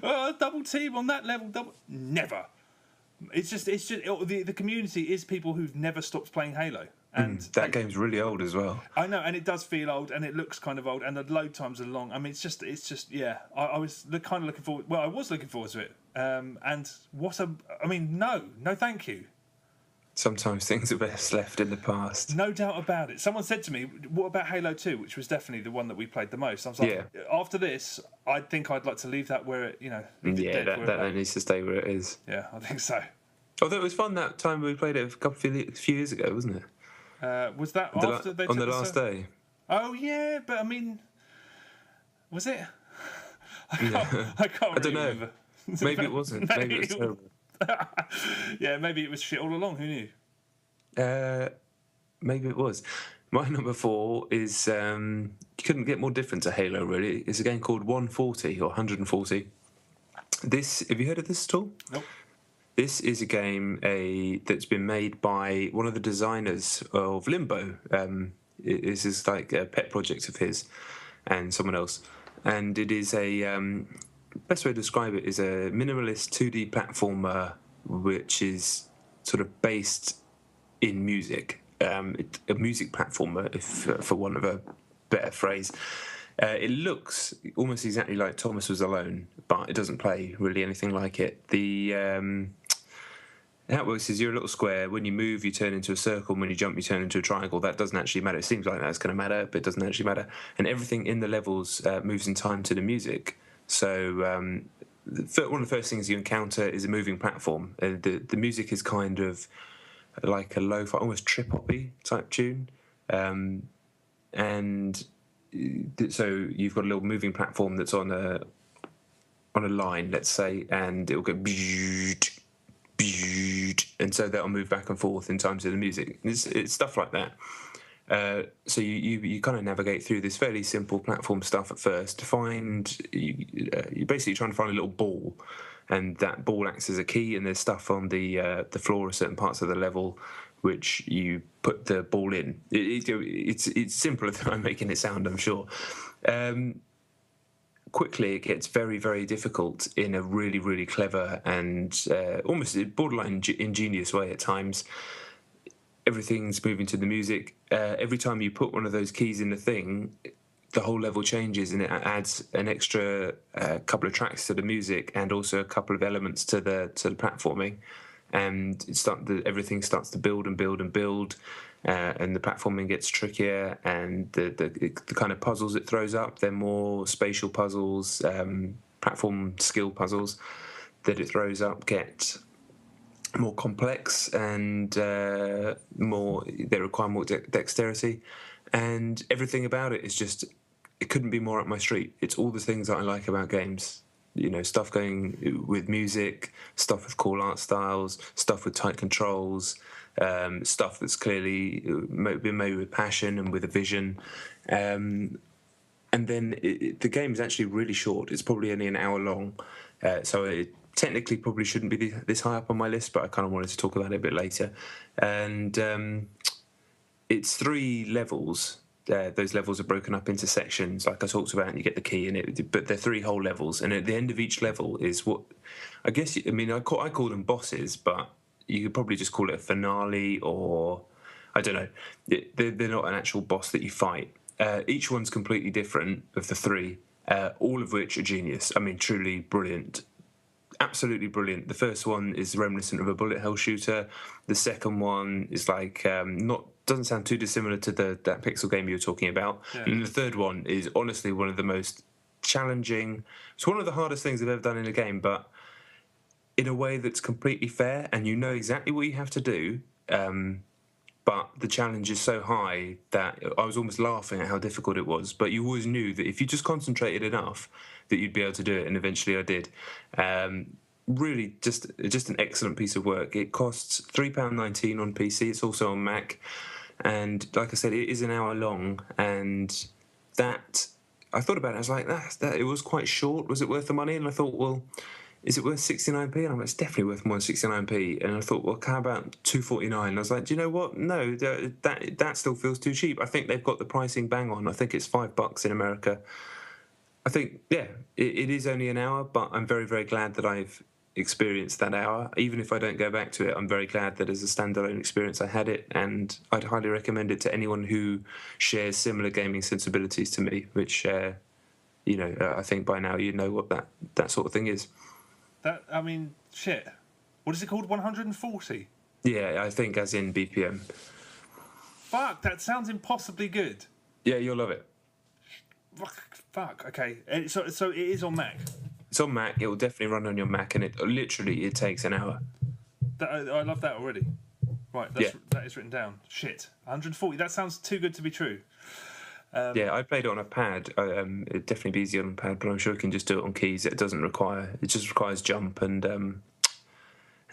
Double team on that level. Never. It's just the community is people who've never stopped playing Halo. And that game's really old as well. I know, and it does feel old, and it looks kind of old, and the load times are long. I mean, it's just, yeah. I was kind of looking forward. Well, I was looking forward to it. And no, thank you. Sometimes things are best left in the past. No doubt about it. Someone said to me, "What about Halo 2?" which was definitely the one that we played the most. I was like, after this, I think I'd like to leave that where it, that needs to stay where it is. Yeah, I think so. Although it was fun that time we played it a few years ago, wasn't it? Was that after they took on the last day? Oh yeah, but I mean, was it? I can't. I don't know. Remember. Maybe it wasn't. Maybe it was terrible. Yeah, maybe it was shit all along. Who knew? Maybe it was. My number 4 is you couldn't get more different to Halo. Really, it's a game called 140 or 140. Have you heard of this at all? Nope. This is a game that's been made by one of the designers of Limbo. This is like a pet project of his and someone else. And it is best way to describe it is a minimalist 2D platformer which is sort of based in music. A music platformer, if for want of a better phrase. It looks almost exactly like Thomas Was Alone, but it doesn't play really anything like it. How it works is you're a little square. When you move, you turn into a circle. When you jump, you turn into a triangle. That doesn't actually matter. It seems like that's going to matter, but it doesn't actually matter. And everything in the levels moves in time to the music. So one of the first things you encounter is a moving platform. The music is kind of like a lo-fi, almost trip-hoppy type tune. And so you've got a little moving platform that's on a line, let's say, and it'll go... and so that'll move back and forth in time to the music. It's stuff like that. So you kind of navigate through this fairly simple platform stuff at first to find you're basically trying to find a little ball, and that ball acts as a key. And there's stuff on the floor of certain parts of the level which you put the ball in. It's simpler than I'm making it sound, I'm sure. Quickly, it gets very, very difficult in a really, really clever and almost borderline ingenious way at times. Everything's moving to the music. Every time you put one of those keys in the thing, the whole level changes, and it adds an extra couple of tracks to the music and also a couple of elements to the platforming. And everything starts to build and build and build. And the platforming gets trickier, and the kind of puzzles it throws up, they're more spatial puzzles, platform skill puzzles that it throws up get more complex and they require more dexterity, and everything about it is just, it couldn't be more up my street. It's all the things that I like about games. Stuff going with music, stuff with cool art styles, stuff with tight controls, stuff that's clearly been made with passion and with a vision. And then the game is actually really short. It's probably only an hour long, so it technically probably shouldn't be this high up on my list, but I kind of wanted to talk about it a bit later. And it's 3 levels. Those levels are broken up into sections, like I talked about, and you get the key in it. But they're 3 whole levels, and at the end of each level is what I guess. I mean, I call them bosses, but you could probably just call it a finale, or I don't know. They're not an actual boss that you fight. Each one's completely different of the 3, all of which are genius. I mean, truly brilliant. Absolutely brilliant. The first one is reminiscent of a bullet hell shooter. The second one is like doesn't sound too dissimilar to that pixel game you were talking about. Yeah. And the third one is honestly one of the most challenging. It's one of the hardest things I've ever done in a game, but in a way that's completely fair, and you know exactly what you have to do. But the challenge is so high that I was almost laughing at how difficult it was. But you always knew that if you just concentrated enough, that you'd be able to do it, and eventually I did. Really, just an excellent piece of work. It costs £3.19 on PC. It's also on Mac, and like I said, it is an hour long. And that I thought about it. I was like, that it was quite short. Was it worth the money? And I thought, well, is it worth 69p? And I'm like, it's definitely worth more than 69p. And I thought, well, how about 249? And I was like, do you know what? No, that still feels too cheap. I think they've got the pricing bang on. I think it's $5 in America. I think, yeah, it is only an hour, but I'm very, very glad that I've experienced that hour. Even if I don't go back to it, I'm very glad that as a standalone experience I had it, and I'd highly recommend it to anyone who shares similar gaming sensibilities to me, which, I think by now you know what that sort of thing is. I mean, shit. What is it called? 140? Yeah, I think as in BPM. Fuck, that sounds impossibly good. Yeah, you'll love it. Fuck, okay. So it is on Mac? It's on Mac. It will definitely run on your Mac, and it takes an hour. I love that already. Right, that is written down. Shit, 140. That sounds too good to be true. I played it on a pad. It'd definitely be easier on a pad, but I'm sure you can just do it on keys. It just requires jump and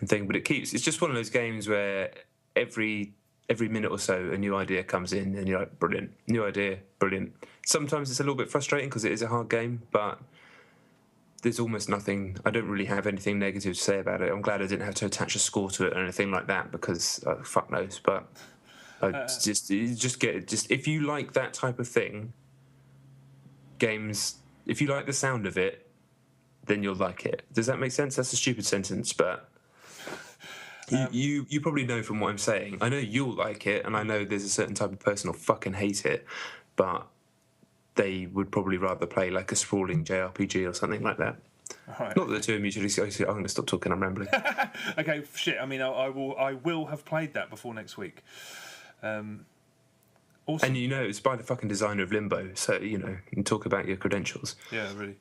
thing. But it's just one of those games where every minute or so a new idea comes in, and you're like, brilliant, new idea, brilliant. Sometimes it's a little bit frustrating because it is a hard game, but there's almost nothing. I don't really have anything negative to say about it. I'm glad I didn't have to attach a score to it or anything like that, because fuck knows, but. If you like that type of thing, games, if you like the sound of it, then you'll like it. Does that make sense? That's a stupid sentence, but you probably know from what I'm saying. I know you'll like it, and I know there's a certain type of person who'll fucking hate it, but they would probably rather play like a sprawling JRPG or something like that. Right. Not that the two are mutually exclusive. I'm going to stop talking. I'm rambling. Okay, shit. I mean, I will have played that before next week. Awesome. And it's by the fucking designer of Limbo, so you can talk about your credentials. Yeah, really.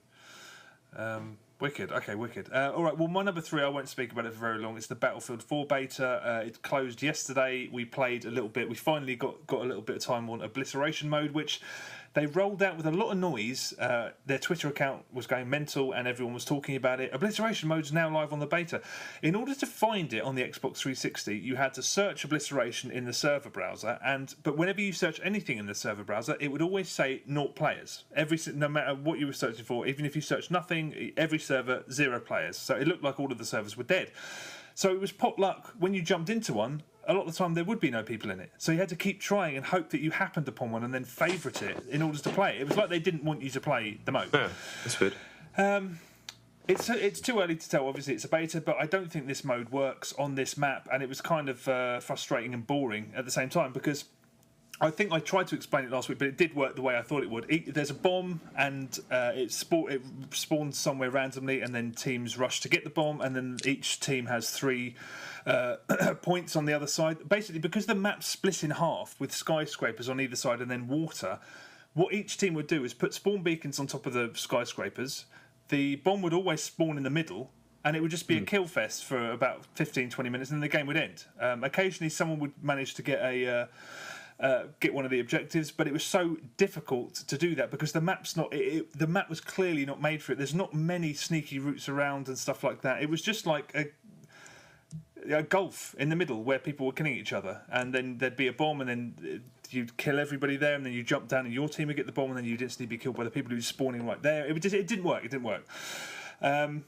Wicked. Okay, wicked. All right. Well, my number 3, I won't speak about it for very long. It's the Battlefield 4 beta. It closed yesterday. We played a little bit. We finally got a little bit of time on obliteration mode, which they rolled out with a lot of noise. Their Twitter account was going mental, and everyone was talking about it. Obliteration mode is now live on the beta. In order to find it on the Xbox 360, you had to search obliteration in the server browser, but whenever you search anything in the server browser, it would always say 0 players. No matter what you were searching for, even if you searched nothing, every server 0 players. So it looked like all of the servers were dead. So it was pot luck when you jumped into one. A lot of the time there would be no people in it. So you had to keep trying and hope that you happened upon one and then favourite it in order to play it. It was like they didn't want you to play the mode. Yeah, that's good. It's too early to tell. Obviously, it's a beta, but I don't think this mode works on this map, and it was kind of frustrating and boring at the same time, because I think I tried to explain it last week, but it did work the way I thought it would. There's a bomb, and it spawns somewhere randomly, and then teams rush to get the bomb, and then each team has 3 points on the other side. Basically, because the map's split in half with skyscrapers on either side and then water, what each team would do is put spawn beacons on top of the skyscrapers. The bomb would always spawn in the middle, and it would just be a kill fest for about 15-20 minutes, and then the game would end. Occasionally, someone would manage to get get one of the objectives, but it was so difficult to do that because the map's not. The map was clearly not made for it. There's not many sneaky routes around and stuff like that. It was just like a gulf in the middle where people were killing each other, and then there'd be a bomb, and then you'd kill everybody there, and then you jump down, and your team would get the bomb, and then you'd instantly be killed by the people who were spawning right there. It didn't work. It didn't work. The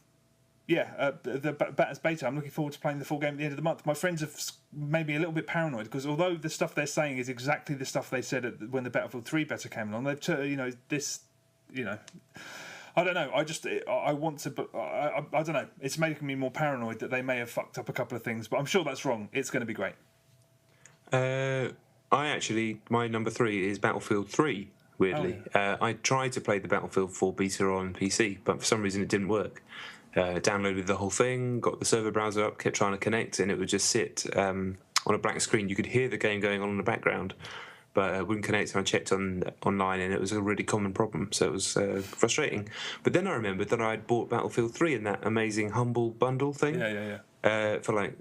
Batters beta. I'm looking forward to playing the full game at the end of the month. My friends have made me a little bit paranoid because although the stuff they're saying is exactly the stuff they said when the Battlefield 3 beta came along, they've I don't know. I want to, but I don't know. It's making me more paranoid that they may have fucked up a couple of things, but I'm sure that's wrong. It's going to be great. My number 3 is Battlefield 3. Weirdly, I tried to play the Battlefield 4 beta on PC, but for some reason it didn't work. Downloaded the whole thing, got the server browser up, kept trying to connect, and it would just sit on a black screen. You could hear the game going on in the background, but it wouldn't connect. And I checked online, and it was a really common problem, so it was frustrating. But then I remembered that I'd bought Battlefield 3 in that amazing Humble Bundle thing. For like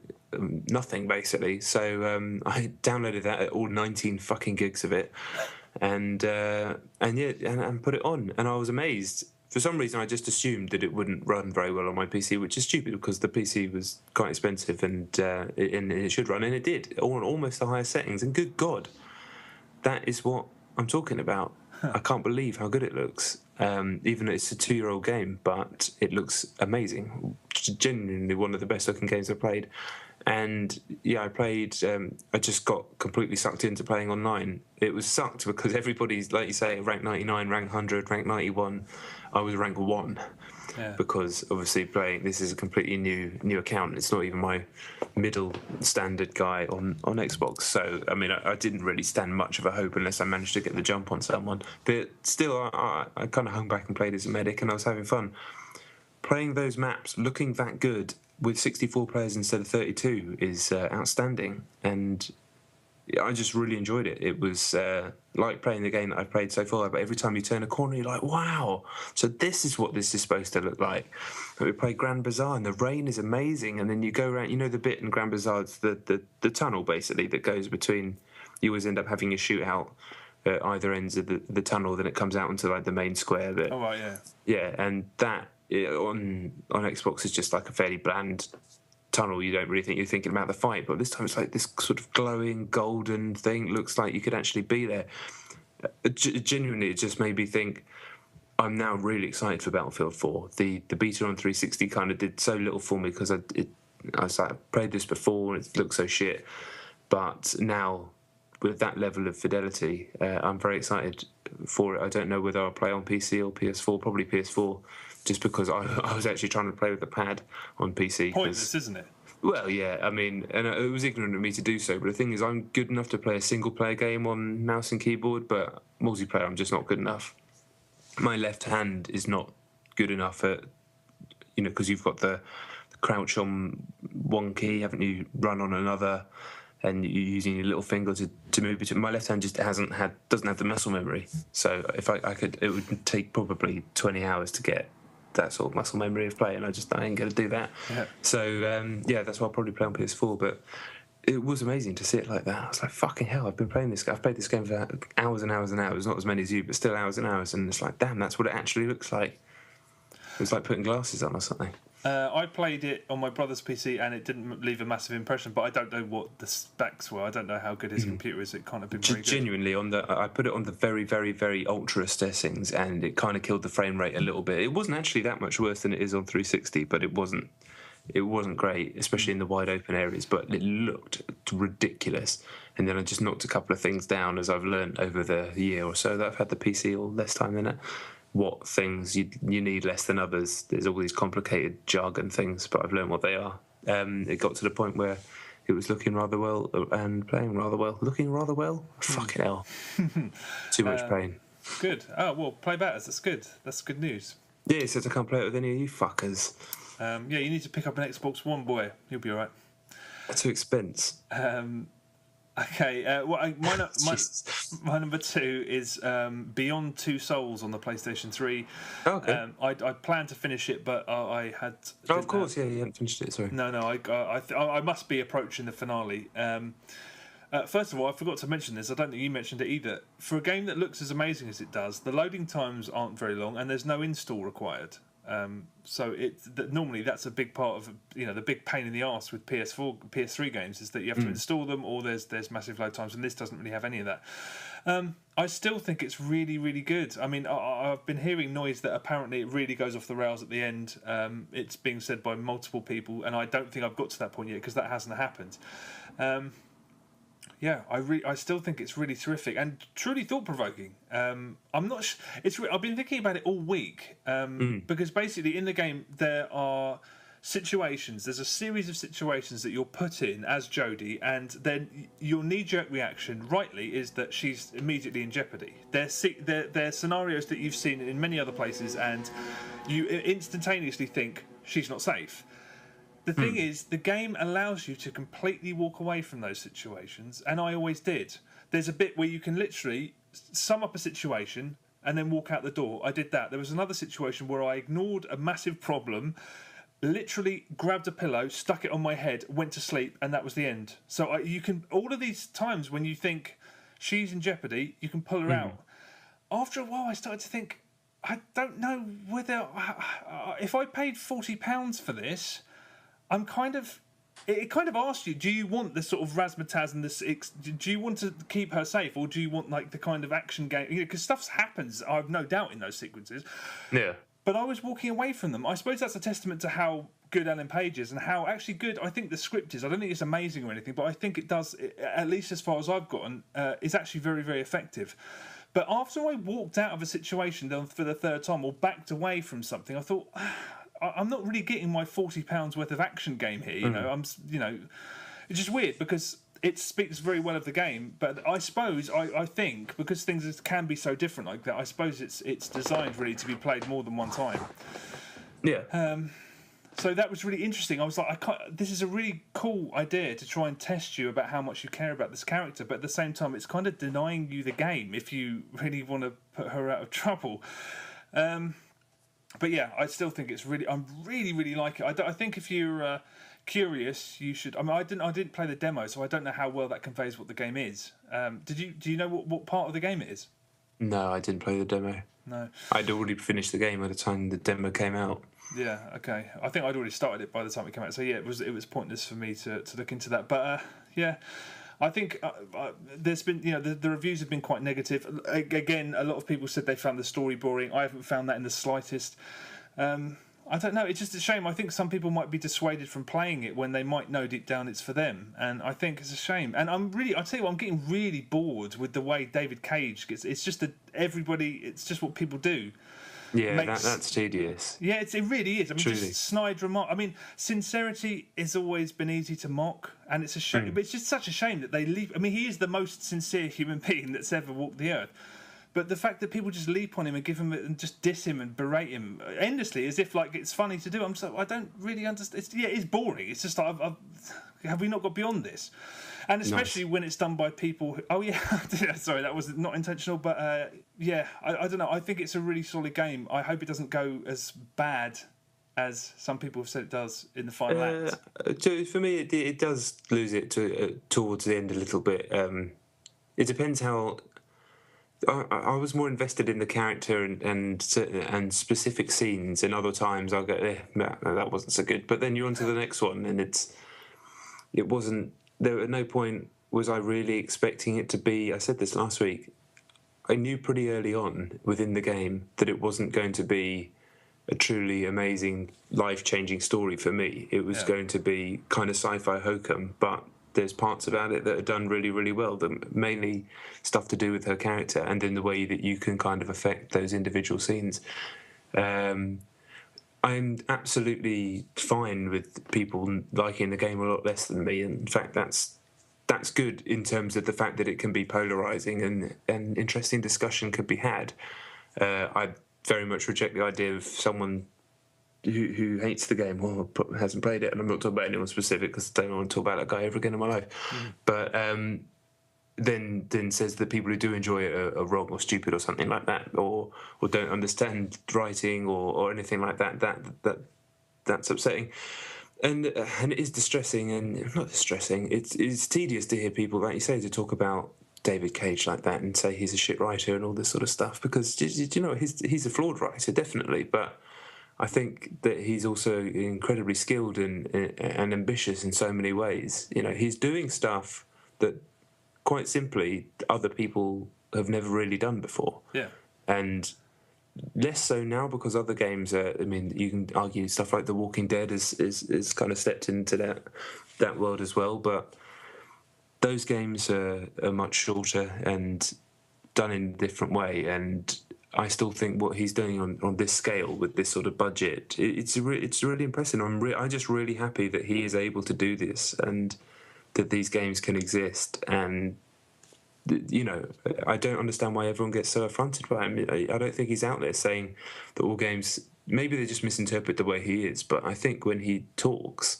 nothing, basically. So I downloaded that, all 19 fucking gigs of it, and put it on, and I was amazed. For some reason, I just assumed that it wouldn't run very well on my PC, which is stupid because the PC was quite expensive and it should run, and it did, on almost the highest settings. And good God, that is what I'm talking about. I can't believe how good it looks, even though it's a 2-year-old game, but it looks amazing. Genuinely one of the best looking games I've played. And yeah, I played. I just got completely sucked into playing online. It was sucked because everybody's, like you say, rank 99, rank 100, rank 91. I was rank 1 because obviously this is a completely new account. It's not even my middle standard guy on Xbox. So I mean, I didn't really stand much of a hope unless I managed to get the jump on someone. But still, I kind of hung back and played as a medic, and I was having fun playing those maps. Looking that good with 64 players instead of 32 is outstanding, and I just really enjoyed it. It was like playing the game that I've played so far, but every time you turn a corner, you're like, wow, so this is what this is supposed to look like. And we played Grand Bazaar, and the rain is amazing, and then you go around, the bit in Grand Bazaar, it's the tunnel, basically, that goes between, you always end up having a shootout at either ends of the tunnel, then it comes out into like the main square bit. Oh, right, yeah. Yeah, and that on Xbox is just like a fairly bland tunnel. You don't really think you're thinking about the fight, but this time it's like this sort of glowing golden thing. Looks like you could actually be there. Genuinely, it just made me think, I'm now really excited for Battlefield 4. The beta on 360 kind of did so little for me because I was like, I've played this before and it looks so shit, but now with that level of fidelity, I'm very excited for it. I don't know whether I'll play on PC or PS4, probably PS4, just because I was actually trying to play with the pad on PC. Pointless, isn't it? Well, yeah, I mean, and it was ignorant of me to do so, but the thing is, I'm good enough to play a single-player game on mouse and keyboard, but multiplayer, I'm just not good enough. My left hand is not good enough at, because you've got the crouch on one key, haven't you, run on another, and you're using your little finger to move between. My left hand just doesn't have the muscle memory. So if I could, it would take probably 20 hours to get that sort of muscle memory of play, and I ain't going to do that. Yeah. So that's why I'll probably play on PS4. But it was amazing to see it like that. I was like, fucking hell, I've played this game for hours and hours and hours, not as many as you, but still hours and hours, and it's like, damn, that's what it actually looks like. It was like putting glasses on or something. I played it on my brother's PC and it didn't leave a massive impression, but I don't know what the specs were. I don't know how good his computer is. It can't have been very good. Genuinely, I put it on the very, very, very ultra settings, and it kind of killed the frame rate a little bit. It wasn't actually that much worse than it is on 360, but it wasn't great, especially in the wide open areas, but it looked ridiculous. And then I just knocked a couple of things down, as I've learned over the year or so that I've had the PC all less time in it. What things you need less than others. There's all these complicated jargon things, but I've learned what they are. It got to the point where it was looking rather well and playing rather well. Looking rather well? Fucking hell. Too much pain. Good. Oh, well, play Batters. That's good. That's good news. Yeah, he says I can't play it with any of you fuckers. You need to pick up an Xbox One, boy. You'll be all right. Too expense. Okay, my number 2 is Beyond Two Souls on the PlayStation 3. Okay. I planned to finish it, but I had... Oh, of course, you hadn't finished it, sorry. No, I must be approaching the finale. First of all, I forgot to mention this. I don't think you mentioned it either. For a game that looks as amazing as it does, the loading times aren't very long, and there's no install required. So normally that's a big part of the big pain in the arse with PS3 games is that you have to install them, or there's massive load times, and this doesn't really have any of that. I still think it's really, really good. I mean, I've been hearing noise that apparently it really goes off the rails at the end. It's being said by multiple people, and I don't think I've got to that point yet because that hasn't happened. Yeah, I still think it's really terrific and truly thought-provoking. I'm not. I've been thinking about it all week because basically in the game there are situations. There's a series of situations that you're put in as Jodie, and then your knee-jerk reaction, rightly, is that she's immediately in jeopardy. They're scenarios that you've seen in many other places, and you instantaneously think she's not safe. The thing is, the game allows you to completely walk away from those situations, and I always did. There's a bit where you can literally sum up a situation and then walk out the door. I did that. There was another situation where I ignored a massive problem, literally grabbed a pillow, stuck it on my head, went to sleep, and that was the end. So you can, all of these times when you think she's in jeopardy, you can pull her out. After a while, I started to think, I don't know whether... if I paid £40 for this... It kind of asks you, do you want this sort of razzmatazz and this? Do you want to keep her safe, or do you want like the kind of action game? Because stuff happens, I've no doubt, in those sequences. Yeah. But I was walking away from them. I suppose that's a testament to how good Ellen Page is and how actually good I think the script is. I don't think it's amazing or anything, but I think it does, at least as far as I've gotten, is actually very, very effective. But after I walked out of a situation for the third time or backed away from something, I thought... I'm not really getting my £40 worth of action game here. It's just weird because it speaks very well of the game. But I suppose I think because things can be so different like that, I suppose it's designed really to be played more than one time. Yeah. So that was really interesting. I was like, this is a really cool idea to try and test you about how much you care about this character, but at the same time, it's kind of denying you the game if you really want to put her out of trouble. But yeah, I still think it's really. I really, really like it. I think if you're curious, you should. I mean, I didn't play the demo, so I don't know how well that conveys what the game is. Do you know what part of the game it is? No, I didn't play the demo. No, I'd already finished the game by the time the demo came out. Yeah, okay. I think I'd already started it by the time it came out. So yeah, it was pointless for me to look into that. But yeah. I think there's been, the reviews have been quite negative. Again, a lot of people said they found the story boring. I haven't found that in the slightest. I don't know. It's just a shame. I think some people might be dissuaded from playing it when they might know deep down it's for them. And I think it's a shame. And I'll tell you what, I'm getting really bored with the way David Cage gets. It's just it's just what people do. Yeah, that's tedious. Yeah, it really is. I mean, Truly. Just snide remark. I mean, sincerity has always been easy to mock, and it's a shame. But it's just such a shame that they leap. I mean, he is the most sincere human being that's ever walked the earth. But the fact that people just leap on him and give him and just diss him and berate him endlessly, as if like it's funny to do. I don't really understand. It's boring. It's just like, have we not got beyond this? And especially when it's done by people who... Oh, yeah. Sorry, that was not intentional. But, I don't know. I think it's a really solid game. I hope it doesn't go as bad as some people have said it does in the final act. For me, it does lose it towards the end a little bit. It depends how... I was more invested in the character and specific scenes, and other times I'll go, that wasn't so good. But then you're on to the next one, and it wasn't... There at no point was I really expecting it to be... I said this last week. I knew pretty early on within the game that it wasn't going to be a truly amazing, life-changing story for me. It was going to be kind of sci-fi hokum, but there's parts about it that are done really, really well, mainly stuff to do with her character and in the way that you can kind of affect those individual scenes. I'm absolutely fine with people liking the game a lot less than me. And in fact, that's good in terms of the fact that it can be polarising and interesting discussion could be had. I very much reject the idea of someone who hates the game or hasn't played it, and I'm not talking about anyone specific because I don't want to talk about that guy ever again in my life. But then says that people who do enjoy it are wrong or stupid or something like that, or don't understand writing or anything like that. That's upsetting, and it is distressing, and not distressing. It's tedious to hear people, like you say, to talk about David Cage like that and say he's a shit writer and all this sort of stuff, because he's a flawed writer, definitely, but I think that he's also incredibly skilled and ambitious in so many ways. You know, he's doing stuff that, quite simply, other people have never really done before. Yeah. And less so now because other games are. I mean, you can argue stuff like The Walking Dead is kind of stepped into that world as well, but those games are much shorter and done in a different way. And I still think what he's doing on this scale with this sort of budget, it's really impressive. I'm just really happy that he is able to do this and that these games can exist. And you know, I don't understand why everyone gets so affronted by him. I don't think he's out there saying that all games. Maybe they just misinterpret the way he is, but I think when he talks,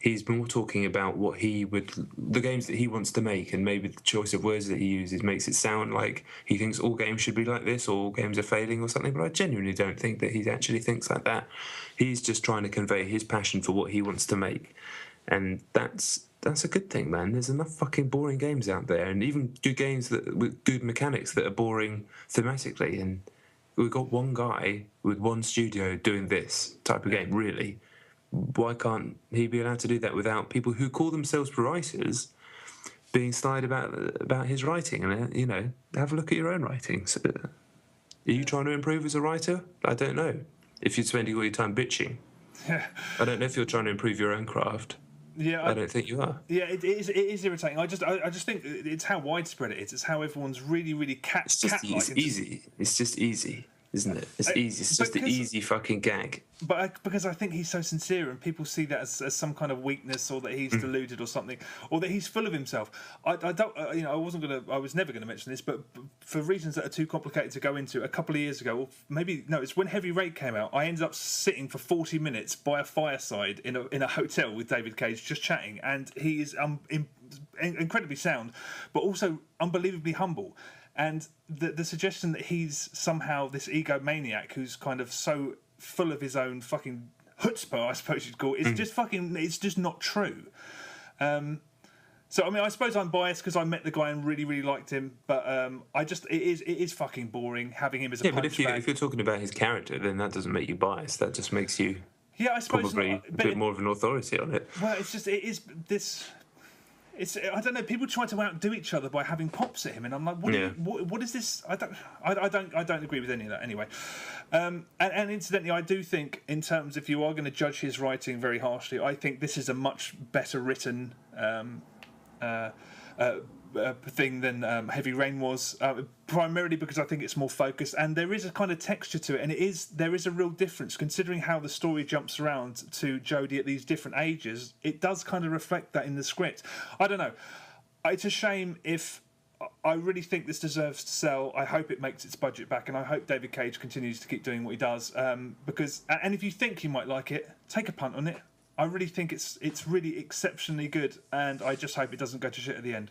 he's more talking about the games that he wants to make, and maybe the choice of words that he uses makes it sound like he thinks all games should be like this, or all games are failing, or something. But I genuinely don't think that he actually thinks like that. He's just trying to convey his passion for what he wants to make, and that's a good thing, man. There's enough fucking boring games out there, and even good games with good mechanics that are boring thematically. And we've got one guy with one studio doing this type of game, really. Why can't he be allowed to do that without people who call themselves writers being snide about his writing? And, you know, have a look at your own writing. So, are you trying to improve as a writer? I don't know. If you're spending all your time bitching. I don't know if you're trying to improve your own craft. Yeah, I don't think you are. Yeah, it is irritating. I just think it's how widespread it is. It's how everyone's really cat-like. It's easy. It's just easy, isn't it? It's easy. It's just an easy fucking gag. But because I think he's so sincere, and people see that as some kind of weakness, or that he's deluded, or something, or that he's full of himself. I don't. I was never gonna mention this, but for reasons that are too complicated to go into, a couple of years ago, or maybe no, it's when Heavy Rain came out. I ended up sitting for 40 minutes by a fireside in a hotel with David Cage, just chatting, and he is incredibly sound, but also unbelievably humble. And the suggestion that he's somehow this egomaniac who's kind of so full of his own fucking chutzpah, I suppose you'd call it, it's just not true. So I mean, I suppose I'm biased because I met the guy and really liked him, but it is fucking boring having him as a punchbag. But if you're talking about his character, then that doesn't make you biased. That just makes you I suppose probably a bit more of an authority on it. Well, I don't know. People try to outdo each other by having pops at him, and I'm like, what is this? I don't agree with any of that anyway. And incidentally, I do think, in terms, if you are going to judge his writing very harshly, I think this is a much better written thing than Heavy Rain was, primarily because I think it's more focused, and there is a kind of texture to it, and there is a real difference considering how the story jumps around to Jodie at these different ages. It does kind of reflect that in the script. I don't know. It's a shame. If I really think this deserves to sell, I hope it makes its budget back, and I hope David Cage continues to keep doing what he does. Because if you think you might like it, take a punt on it. I really think it's really exceptionally good, and I just hope it doesn't go to shit at the end.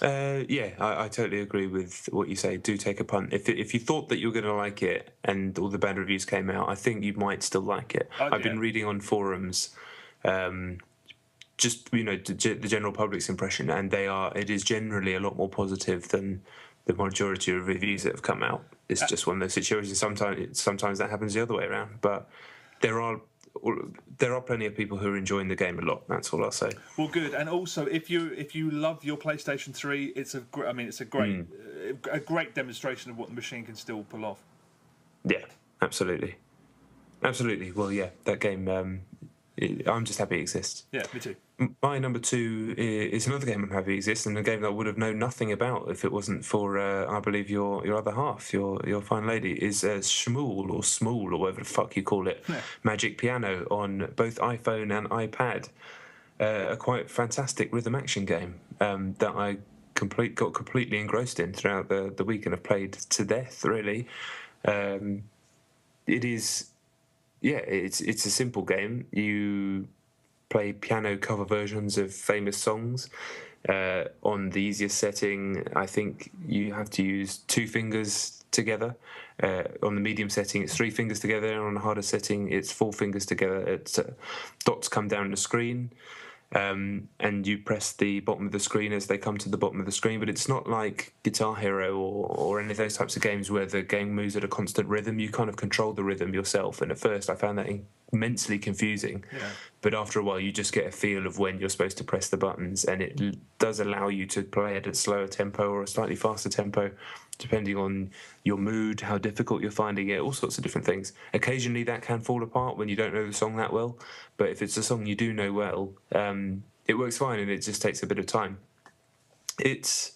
I totally agree with what you say. Do take a punt. If you thought that you were going to like it and all the bad reviews came out, I think you might still like it. I've been reading on forums, just the general public's impression, and it is generally a lot more positive than the majority of reviews that have come out. It's just one of those situations. Sometimes that happens the other way around, but there are plenty of people who are enjoying the game a lot. That's all I'll say. Well, good. And also, if you love your PlayStation 3, it's a great demonstration of what the machine can still pull off. Yeah, absolutely. Well, yeah, that game. I'm just happy it exists. Yeah, me too. My number 2 is another game I'm happy exists, and a game that I would have known nothing about if it wasn't for, I believe, your other half, your fine lady, is Shmool or Smool or whatever the fuck you call it, Magic Piano on both iPhone and iPad. A quite fantastic rhythm action game that I got completely engrossed in throughout the week and have played to death, really. It is... Yeah, it's a simple game. You play piano cover versions of famous songs. On the easiest setting, I think you have to use 2 fingers together. On the medium setting, it's 3 fingers together. On the harder setting, it's 4 fingers together. Dots come down the screen. and you press the bottom of the screen as they come to the bottom of the screen. But it's not like Guitar Hero or any of those types of games where the game moves at a constant rhythm. You kind of control the rhythm yourself. And at first, I found that immensely confusing. Yeah. But after a while, you just get a feel of when you're supposed to press the buttons, and it does allow you to play at a slower tempo or a slightly faster tempo, depending on your mood, how difficult you're finding it, all sorts of different things. Occasionally that can fall apart when you don't know the song that well, but if it's a song you do know well, it works fine, and it just takes a bit of time. It's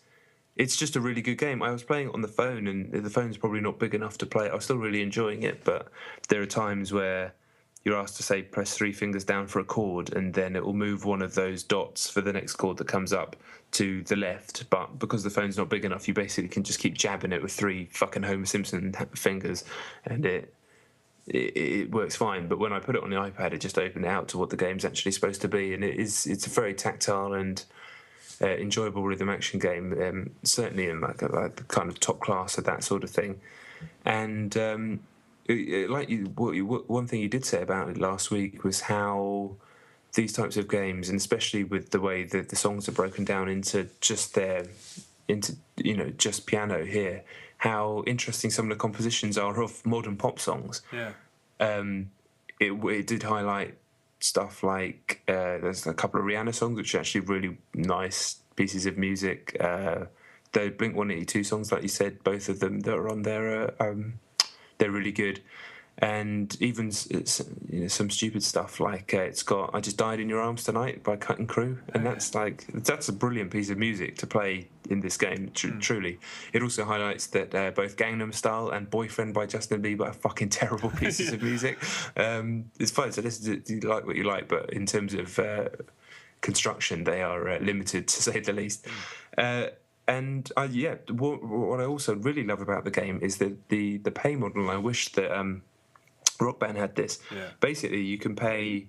just a really good game. I was playing it on the phone, and the phone's probably not big enough to play it. I was still really enjoying it, but there are times where you're asked to, say, press 3 fingers down for a chord, and then it will move one of those dots for the next chord that comes up to the left. But because the phone's not big enough, you basically can just keep jabbing it with 3 fucking Homer Simpson fingers, and it works fine. But when I put it on the iPad, it just opened out to what the game's actually supposed to be, and it's a very tactile and enjoyable rhythm action game, certainly in like a kind of top class of that sort of thing. And one thing you did say about it last week was how these types of games, and especially with the way that the songs are broken down into just piano here, how interesting some of the compositions are of modern pop songs. Yeah. It did highlight stuff like there's a couple of Rihanna songs which are actually really nice pieces of music. The Blink-182 songs, like you said, both of them that are on there they're really good. And even some stupid stuff like it's got "I Just Died in Your Arms Tonight" by Cutting Crew, and that's a brilliant piece of music to play in this game. Truly, it also highlights that both Gangnam Style and "Boyfriend" by Justin Bieber are fucking terrible pieces of music. It's fun to listen to. You like what you like, but in terms of construction, they are limited, to say the least. And what I also really love about the game is the pay model. I wish that Rock Band had this. Yeah. Basically, you can pay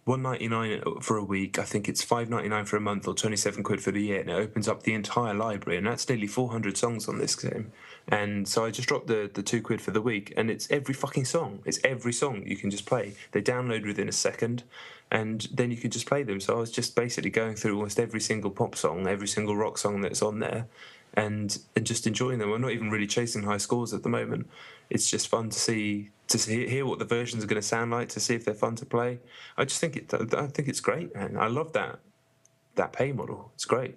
$1.99 for a week. I think it's $5.99 for a month, or 27 quid for the year, and it opens up the entire library. And that's nearly 400 songs on this game. And so I just dropped the £2 for the week, and it's every fucking song. It's every song you can just play. They download within a second, and then you can just play them. So I was just basically going through almost every single pop song, every single rock song that's on there, and just enjoying them. I'm not even really chasing high scores at the moment. It's just fun to hear what the versions are going to sound like, to see if they're fun to play. I think it's great, and I love that pay model. It's great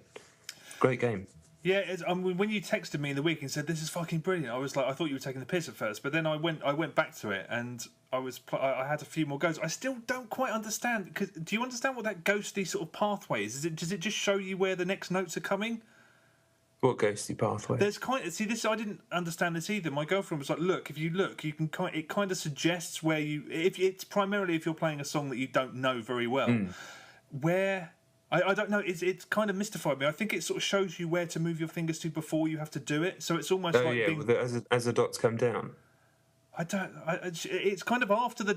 game. Yeah, when you texted me in the week and said this is fucking brilliant, I was like, I thought you were taking the piss at first, but then I went back to it, and I had a few more goes. I still don't quite understand. Do you understand what that ghosty sort of pathway is? Does it just show you where the next notes are coming? What ghosty pathway? There's this. I didn't understand this either. My girlfriend was like, "Look, if you look, you can it kind of suggests where you. If it's primarily if you're playing a song that you don't know very well, where I don't know. It's kind of mystified me. I think it sort of shows you where to move your fingers to before you have to do it. So it's almost as the dots come down. It's kind of after the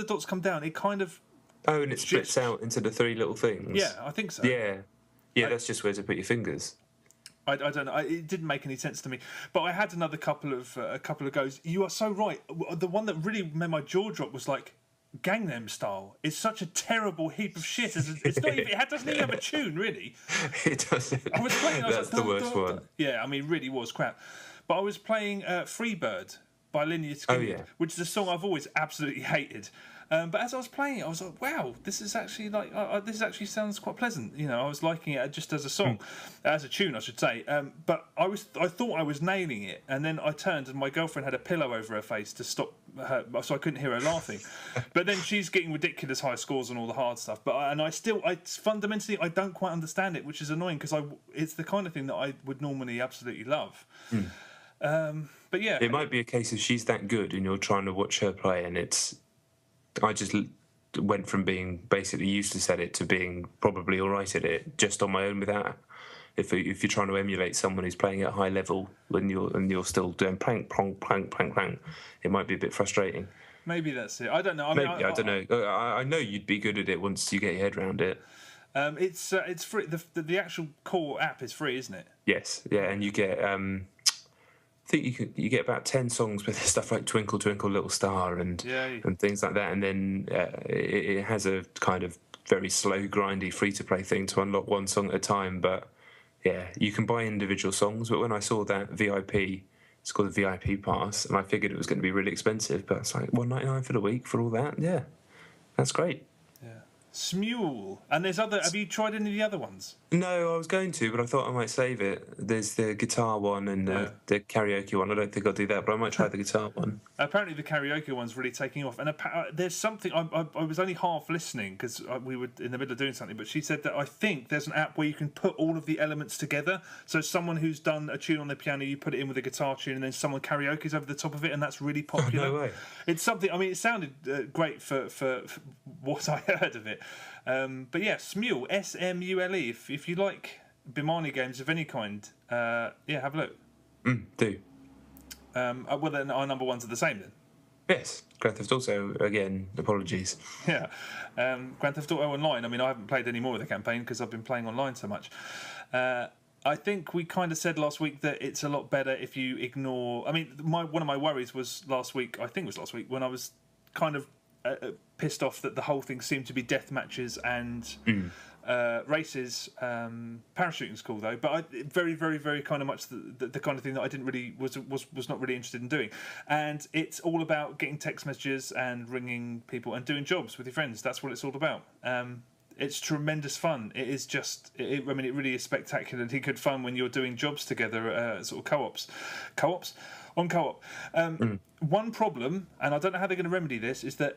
dots come down. It kind of. Oh, and it splits out into the 3 little things. Yeah, I think so. Yeah. That's just where to put your fingers. I don't know. It didn't make any sense to me. But I had another couple of goes. You are so right. The one that really made my jaw drop was like Gangnam Style. It's such a terrible heap of shit. It's not even. It doesn't even have a tune, really. It doesn't. I was playing. That's the worst one. Yeah, I mean, really was crap. But I was playing Freebird by Lynyrd Skynyrd, which is a song I've always absolutely hated. But as I was playing it, I was like, "Wow, this is actually this actually sounds quite pleasant." You know, I was liking it just as a song, as a tune, I should say. But I thought I was nailing it, and then I turned, and my girlfriend had a pillow over her face to stop her, so I couldn't hear her laughing. But then she's getting ridiculous high scores on all the hard stuff. But I fundamentally I don't quite understand it, which is annoying because it's the kind of thing that I would normally absolutely love. But yeah, it might be a case of she's that good, and you're trying to watch her play, and I just went from being basically useless at it to being probably all right at it just on my own without. If you're trying to emulate someone who's playing at a high level when you're still doing plank, plank, plank, plank, plank, it might be a bit frustrating. Maybe that's it. I don't know. I don't know. I know you'd be good at it once you get your head around it. It's free. The actual core app is free, isn't it? Yes. Yeah, and you get. I think you get about 10 songs with stuff like Twinkle Twinkle Little Star and things like that, and then it has a kind of very slow, grindy, free-to-play thing to unlock one song at a time. But yeah, you can buy individual songs. But when I saw that VIP, it's called a VIP pass, and I figured it was going to be really expensive. But it's like $1.99 for the week for all that. Yeah, that's great. Smule. And there's other. Have you tried any of the other ones? No, I was going to, but I thought I might save it. There's the guitar one and the karaoke one. I don't think I'll do that, but I might try the guitar one. Apparently, the karaoke one's really taking off. And there's something. I was only half listening because we were in the middle of doing something. But she said that I think there's an app where you can put all of the elements together. So someone who's done a tune on the piano, you put it in with a guitar tune, and then someone karaoke's over the top of it, and that's really popular. No way. It's something. I mean, it sounded great for what I heard of it. But yeah, Smule, S-M-U-L-E. If you like Bimani games of any kind, have a look. Do. Well, then our number ones are the same then. Yes, Grand Theft Auto, again, apologies. Yeah. Grand Theft Auto Online, I mean, I haven't played any more of the campaign because I've been playing online so much. I think we kind of said last week that it's a lot better if you ignore... I mean, one of my worries was last week, when I was kind of pissed off that the whole thing seemed to be death matches and races. Parachuting's cool though, but very, very, very kind of much the kind of thing that I didn't really was not really interested in doing. And it's all about getting text messages and ringing people and doing jobs with your friends. That's what it's all about. It's tremendous fun. It is just. It really is spectacularly good fun when you're doing jobs together, sort of co-ops on co-op. One problem, and I don't know how they're going to remedy this, is that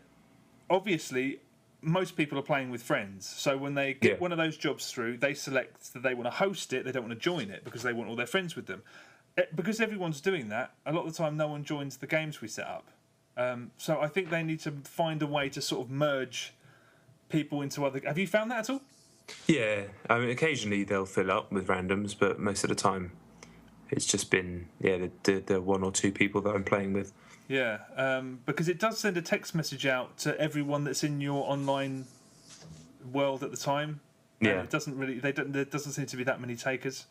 obviously most people are playing with friends. So when they get one of those jobs through, they select that they want to host it. They don't want to join it because they want all their friends with them. Because everyone's doing that, a lot of the time no one joins the games we set up. So I think they need to find a way to sort of merge people into other... Have you found that at all? Yeah, I mean, occasionally they'll fill up with randoms, but most of the time it's just been the one or two people that I'm playing with. Yeah, because it does send a text message out to everyone that's in your online world at the time. Yeah, it doesn't really. There doesn't seem to be that many takers.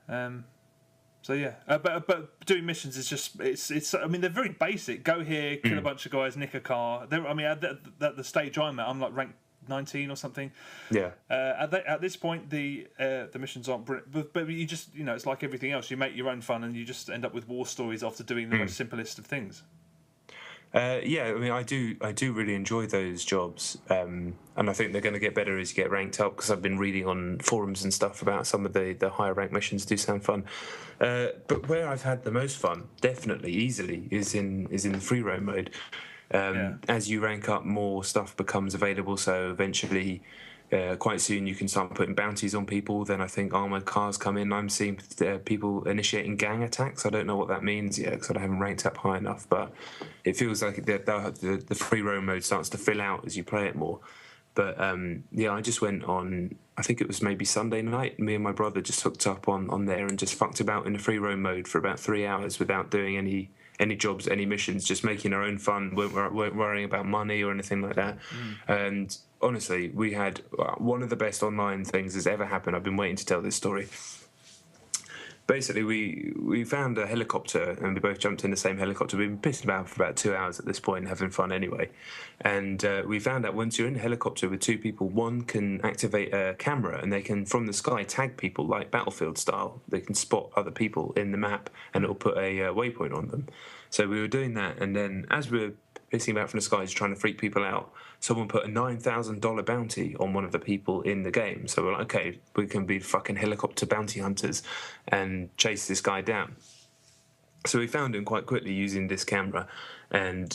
So yeah, but doing missions is just it's. I mean, they're very basic. Go here, kill a bunch of guys, nick a car. I mean, at the stage I'm at, I'm like ranked 19 or something. Yeah. At this point, the missions aren't brilliant, but you just it's like everything else. You make your own fun, and you just end up with war stories after doing the most simplest of things. Yeah, I mean, I do really enjoy those jobs, and I think they're going to get better as you get ranked up. Because I've been reading on forums and stuff about some of the higher rank missions. Do sound fun, but where I've had the most fun, definitely, easily, is in the free roam mode. As you rank up, more stuff becomes available. So eventually, quite soon, you can start putting bounties on people. Then I think armored cars come in. I'm seeing people initiating gang attacks. I don't know what that means yet because I haven't ranked up high enough. But it feels like the free roam mode starts to fill out as you play it more. But I just went on. I think it was maybe Sunday night. Me and my brother just hooked up on there and just fucked about in the free roam mode for about 3 hours without doing any jobs, any missions, just making our own fun, weren't worrying about money or anything like that. And honestly, we had one of the best online things that's ever happened. I've been waiting to tell this story. Basically, we found a helicopter and we both jumped in the same helicopter. We've been pissing about for about 2 hours at this point, having fun anyway. And we found out once you're in a helicopter with two people, one can activate a camera and they can, from the sky, tag people like Battlefield style. They can spot other people in the map and it'll put a waypoint on them. So we were doing that, and then as we were pissing about from the skies trying to freak people out, someone put a $9,000 bounty on one of the people in the game. So we're like, okay, we can be fucking helicopter bounty hunters and chase this guy down. So we found him quite quickly using this camera and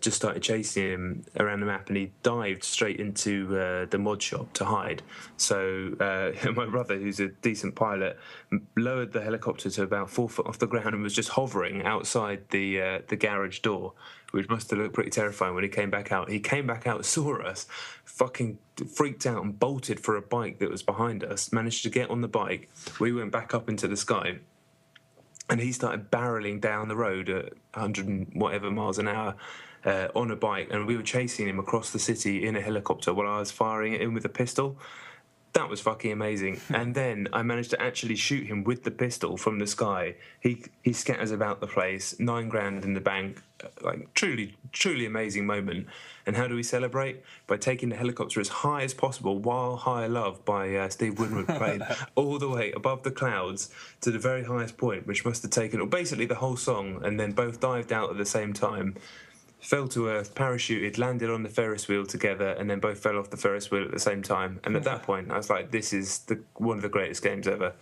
just started chasing him around the map, and he dived straight into the mod shop to hide. So my brother, who's a decent pilot, lowered the helicopter to about 4 foot off the ground and was just hovering outside the garage door, which must have looked pretty terrifying when he came back out. He came back out, saw us, fucking freaked out and bolted for a bike that was behind us, managed to get on the bike. We went back up into the sky, and he started barreling down the road at 100 and whatever miles an hour on a bike, and we were chasing him across the city in a helicopter while I was firing at him with a pistol. That was fucking amazing. And then I managed to actually shoot him with the pistol from the sky. He scatters about the place, $9,000 in the bank, like truly amazing moment. And how do we celebrate? By taking the helicopter as high as possible, while High Love by Steve Winwood played, all the way above the clouds to the very highest point, which must have taken basically the whole song, and then both dived out at the same time. Fell to earth, parachuted, landed on the Ferris wheel together, and then both fell off the Ferris wheel at the same time. And at that point, I was like, "This is one of the greatest games ever.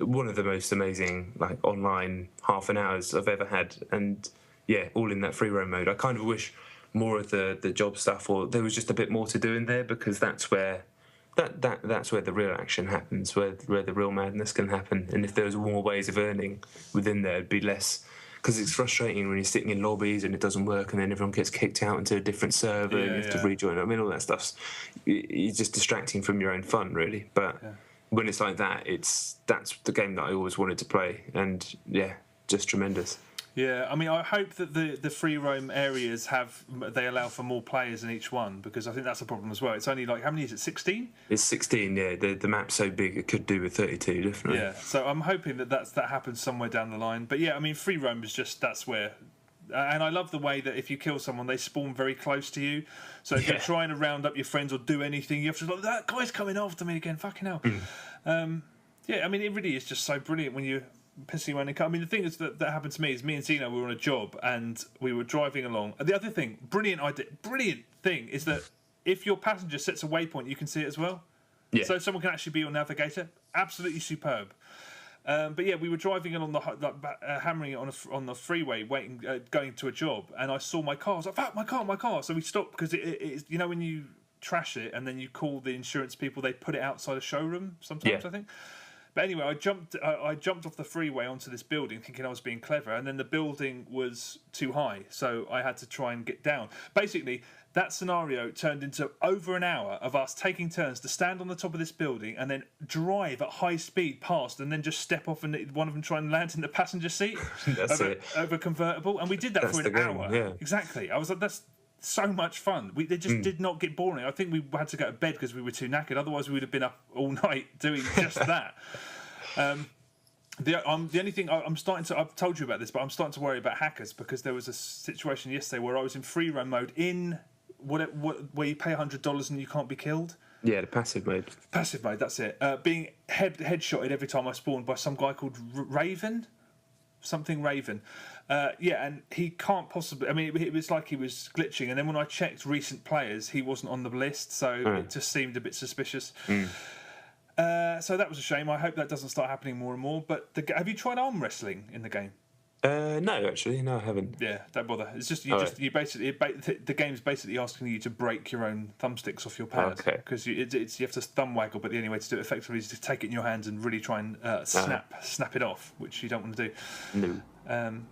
One of the most amazing online half an hours I've ever had." And yeah, all in that free roam mode. I kind of wish more of the job stuff, or there was just a bit more to do in there, because that's where that's where the real action happens, where the real madness can happen. And if there was more ways of earning within there, it'd be less. Because it's frustrating when you're sitting in lobbies and it doesn't work, and then everyone gets kicked out into a different server and you have to rejoin. I mean, all that stuff's you're just distracting from your own fun, really. But when it's like that, that's the game that I always wanted to play, and yeah, just tremendous. Yeah, I mean, I hope that the free roam areas they allow for more players in each one, because I think that's a problem as well. It's only how many is it? 16? It's 16. Yeah, the map's so big it could do with 32, definitely. Yeah, so I'm hoping that happens somewhere down the line. But yeah, I mean, free roam is that's where. And I love the way that if you kill someone, they spawn very close to you. So if you're trying to round up your friends or do anything, you have to that guy's coming after me again. Fucking hell. Yeah, I mean, it really is just so brilliant when you pissing around in car. I mean, the thing is that happened to me is me and Zeno were on a job and we were driving along. The other thing, brilliant thing is that if your passenger sets a waypoint, you can see it as well. Yeah. So someone can actually be your navigator. Absolutely superb. But yeah, we were driving along hammering it on the freeway, going to a job, and I saw my car. I was like, "Fuck, my car!" So we stopped because it's when you trash it and then you call the insurance people, they put it outside a showroom sometimes. I think. But anyway, I jumped off the freeway onto this building thinking I was being clever, and then the building was too high, so I had to try and get down. Basically, that scenario turned into over an hour of us taking turns to stand on the top of this building and then drive at high speed past, and then just step off and one of them try and land in the passenger seat over convertible. And we did that for an hour. Yeah. Exactly. I was like, that's so much fun. They just did not get boring. I think we had to go to bed because we were too knackered. Otherwise, we would have been up all night doing just that. The only thing I'm starting to, I've told you about this, but I'm starting to worry about hackers, because there was a situation yesterday where I was in free roam mode in where you pay $100 and you can't be killed. Yeah, the passive mode. Passive mode, that's it. Being headshotted every time I spawned by some guy called Raven. Something Raven. And he can't possibly. I mean, it was like he was glitching. And then when I checked recent players, he wasn't on the list, so it just seemed a bit suspicious. So that was a shame. I hope that doesn't start happening more and more. But have you tried arm wrestling in the game? No, actually, no, I haven't. Yeah, don't bother. It's just you basically the game's basically asking you to break your own thumbsticks off your pad, because you have to thumb waggle. But the only way to do it effectively is to take it in your hands and really try and snap it off, which you don't want to do. No.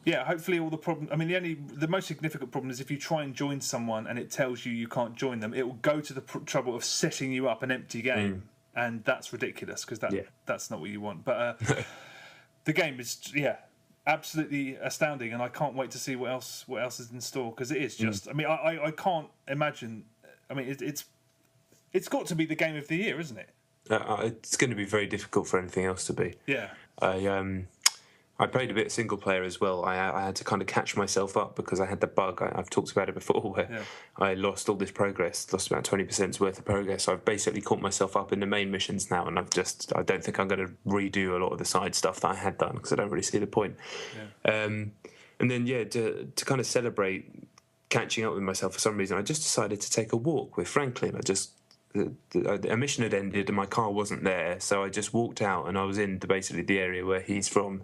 Yeah, hopefully all the problem. I mean, the most significant problem is if you try and join someone and it tells you can't join them, it will go to the trouble of setting you up an empty game, and that's ridiculous, because that's not what you want. But the game is absolutely astounding, and I can't wait to see what else is in store, because it is just. I mean, I can't imagine. I mean, it's got to be the game of the year, isn't it? It's going to be very difficult for anything else to be. Yeah. I played a bit single player as well. I had to kind of catch myself up, because I had the bug. I've talked about it before, where I lost all this progress, lost about 20% worth of progress. So I've basically caught myself up in the main missions now, and I don't think I'm going to redo a lot of the side stuff that I had done, because I don't really see the point. Yeah. And then, to kind of celebrate catching up with myself, for some reason, I just decided to take a walk with Franklin. A mission had ended and my car wasn't there, so I just walked out, and I was in basically the area where he's from.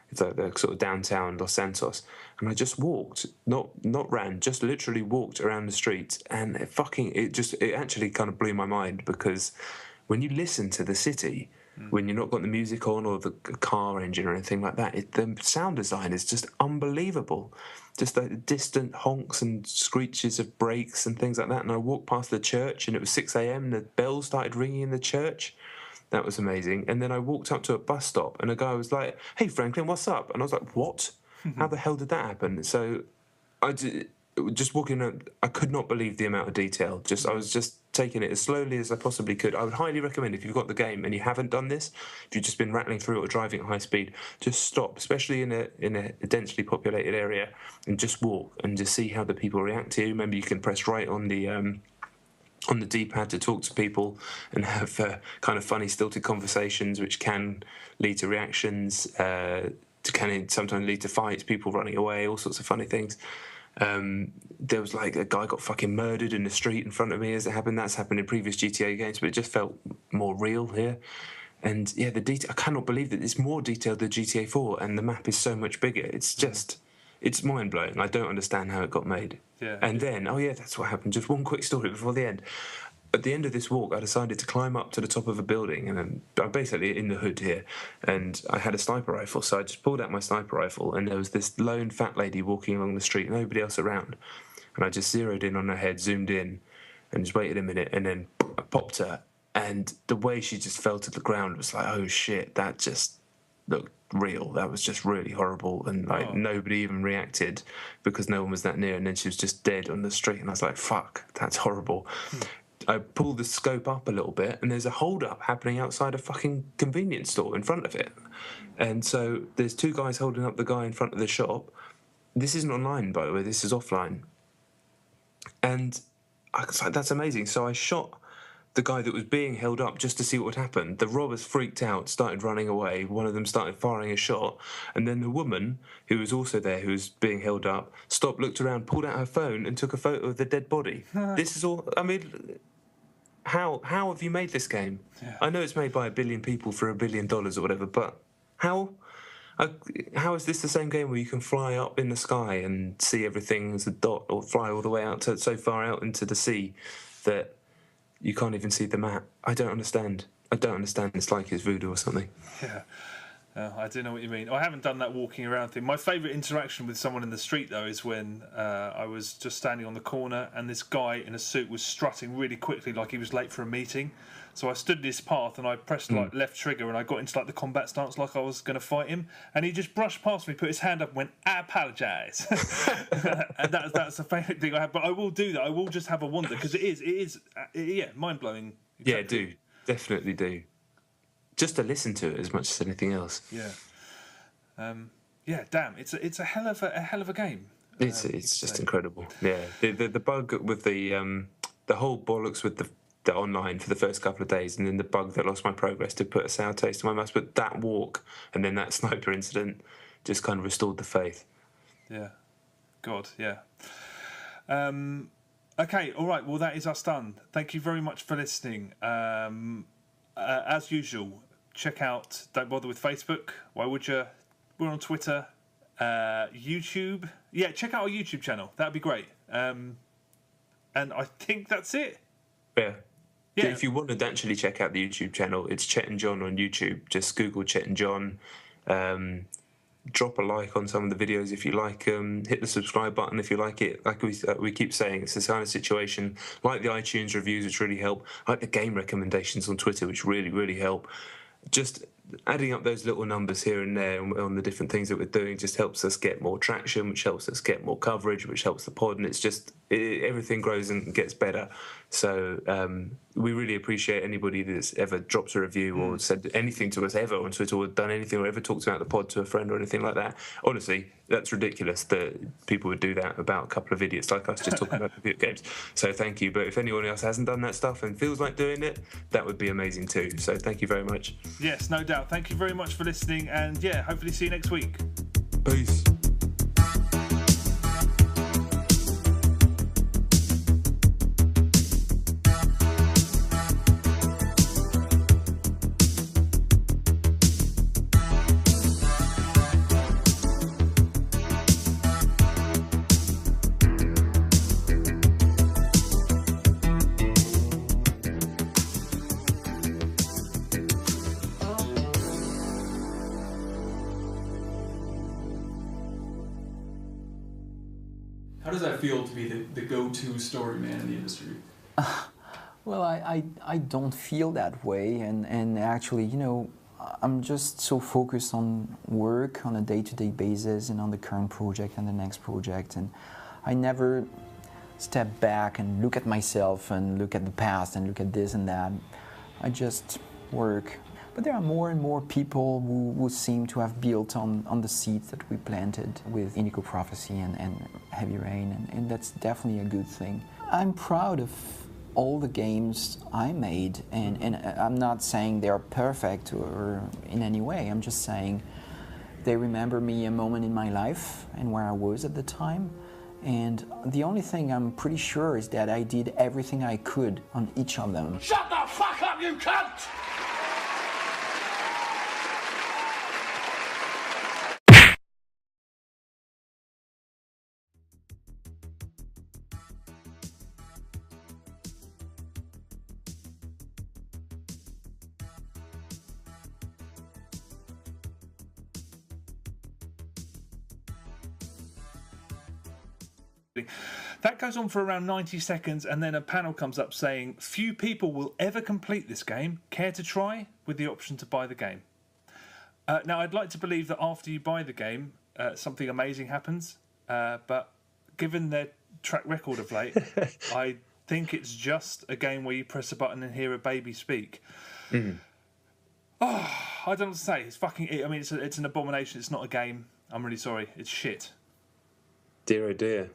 It's like the sort of downtown Los Santos, and I just walked, not ran, just literally walked around the streets, and it actually kind of blew my mind, because when you listen to the city, when you're not got the music on or the car engine or anything like that, the sound design is just unbelievable. Just like distant honks and screeches of brakes and things like that. And I walked past the church, and it was 6 a.m. and the bells started ringing in the church. That was amazing. And then I walked up to a bus stop, and a guy was like, "Hey, Franklin, what's up?" And I was like, "What? How the hell did that happen?" So I just walking around, I could not believe the amount of detail. I was just taken it as slowly as I possibly could. I would highly recommend, if you've got the game and you haven't done this, if you've just been rattling through or driving at high speed, just stop, especially in a densely populated area, and just walk and just see how the people react to you. Remember, you can press right on the D-pad to talk to people and have kind of funny, stilted conversations, which can lead to reactions, can sometimes lead to fights, people running away, all sorts of funny things. There was like a guy got fucking murdered in the street in front of me as it happened. That's happened in previous GTA games, but it just felt more real here. And yeah, the detail, I cannot believe that it's more detailed than GTA 4 and the map is so much bigger. It's just, it's mind-blowing. I don't understand how it got made. Yeah. And then, oh yeah, that's what happened. Just one quick story before the end. At the end of this walk, I decided to climb up to the top of a building, and I'm basically in the hood here, and I had a sniper rifle, so I just pulled out my sniper rifle, and there was this lone fat lady walking along the street, nobody else around, and I just zeroed in on her head, zoomed in, and just waited a minute, and then I popped her, and the way she just fell to the ground was like, oh shit, that just looked real. That was just really horrible, and like nobody even reacted because no one was that near, and then she was just dead on the street, and I was like, fuck, that's horrible. I pulled the scope up a little bit, and there's a hold-up happening outside a fucking convenience store in front of it. And so there's two guys holding up the guy in front of the shop. This isn't online, by the way. This is offline. And I was like, that's amazing. So I shot the guy that was being held up just to see what would happen. The robbers freaked out, started running away. One of them started firing a shot. And then the woman, who was also there, who was being held up, stopped, looked around, pulled out her phone and took a photo of the dead body. This is all... I mean... How have you made this game? Yeah. I know it's made by 1 billion people for $1 billion or whatever, but how is this the same game where you can fly up in the sky and see everything as a dot, or fly all the way out to so far out into the sea that you can't even see the map? I don't understand. It's like it's voodoo or something. Yeah. I do know what you mean. I haven't done that walking around thing. My favourite interaction with someone in the street, though, is when I was just standing on the corner and this guy in a suit was strutting really quickly like he was late for a meeting. So I stood in his path and I pressed like left trigger and I got into like the combat stance like I was going to fight him. And he just brushed past me, put his hand up and went, I apologise. And that's a favourite thing I have. But I will do that. I will just have a wander because it is mind-blowing. Exactly. Yeah, do. Definitely do. Just to listen to it as much as anything else. Yeah. Damn. It's a hell of a game. It's just incredible. Yeah. The bug with the whole bollocks with the online for the first couple of days, and then the bug that lost my progress to put a sour taste in my mouth. But that walk and then that sniper incident just kind of restored the faith. Yeah. God. Yeah. Okay. All right. Well, that is us done. Thank you very much for listening. As usual, check out Don't Bother with Facebook. Why would you? We're on Twitter, YouTube. Yeah, check out our YouTube channel. That'd be great. And I think that's it. Yeah. If you want to actually check out the YouTube channel, it's Chet and John on YouTube. Just Google Chet and John. Drop a like on some of the videos if you like them. Hit the subscribe button if you like it. Like we keep saying, it's this kind of situation. Like the iTunes reviews, which really help. Like the game recommendations on Twitter, which really, really help. Just adding up those little numbers here and there on the different things that we're doing just helps us get more traction, which helps us get more coverage, which helps the pod, and it's just everything grows and gets better. So we really appreciate anybody that's ever dropped a review or said anything to us ever on Twitter, or done anything, or ever talked about the pod to a friend or anything like that. Honestly, that's ridiculous that people would do that about a couple of idiots like us just talking about video games. So thank you. But if anyone else hasn't done that stuff and feels like doing it, that would be amazing too. So thank you very much. Yes, no doubt. Thank you very much for listening, and yeah, hopefully see you next week. Peace. How does that feel to be the go-to story man in the industry? Well, I don't feel that way, and actually, you know, I'm just so focused on work on a day-to-day basis and on the current project and the next project, and I never step back and look at myself and look at the past and look at this and that. I just work. But there are more and more people who seem to have built on the seeds that we planted with Indigo Prophecy and Heavy Rain, and that's definitely a good thing. I'm proud of all the games I made, and I'm not saying they're perfect or in any way. I'm just saying they remember me a moment in my life and where I was at the time. And the only thing I'm pretty sure is that I did everything I could on each of them. Shut the fuck up, you cunt! That goes on for around 90 seconds, and then a panel comes up saying, few people will ever complete this game. Care to try? With the option to buy the game. Now, I'd like to believe that after you buy the game, something amazing happens. But given their track record of late, I think it's just a game where you press a button and hear a baby speak. Mm. Oh, I don't know what to say. It's fucking... I mean, it's an abomination. It's not a game. I'm really sorry. It's shit. Dear, oh dear.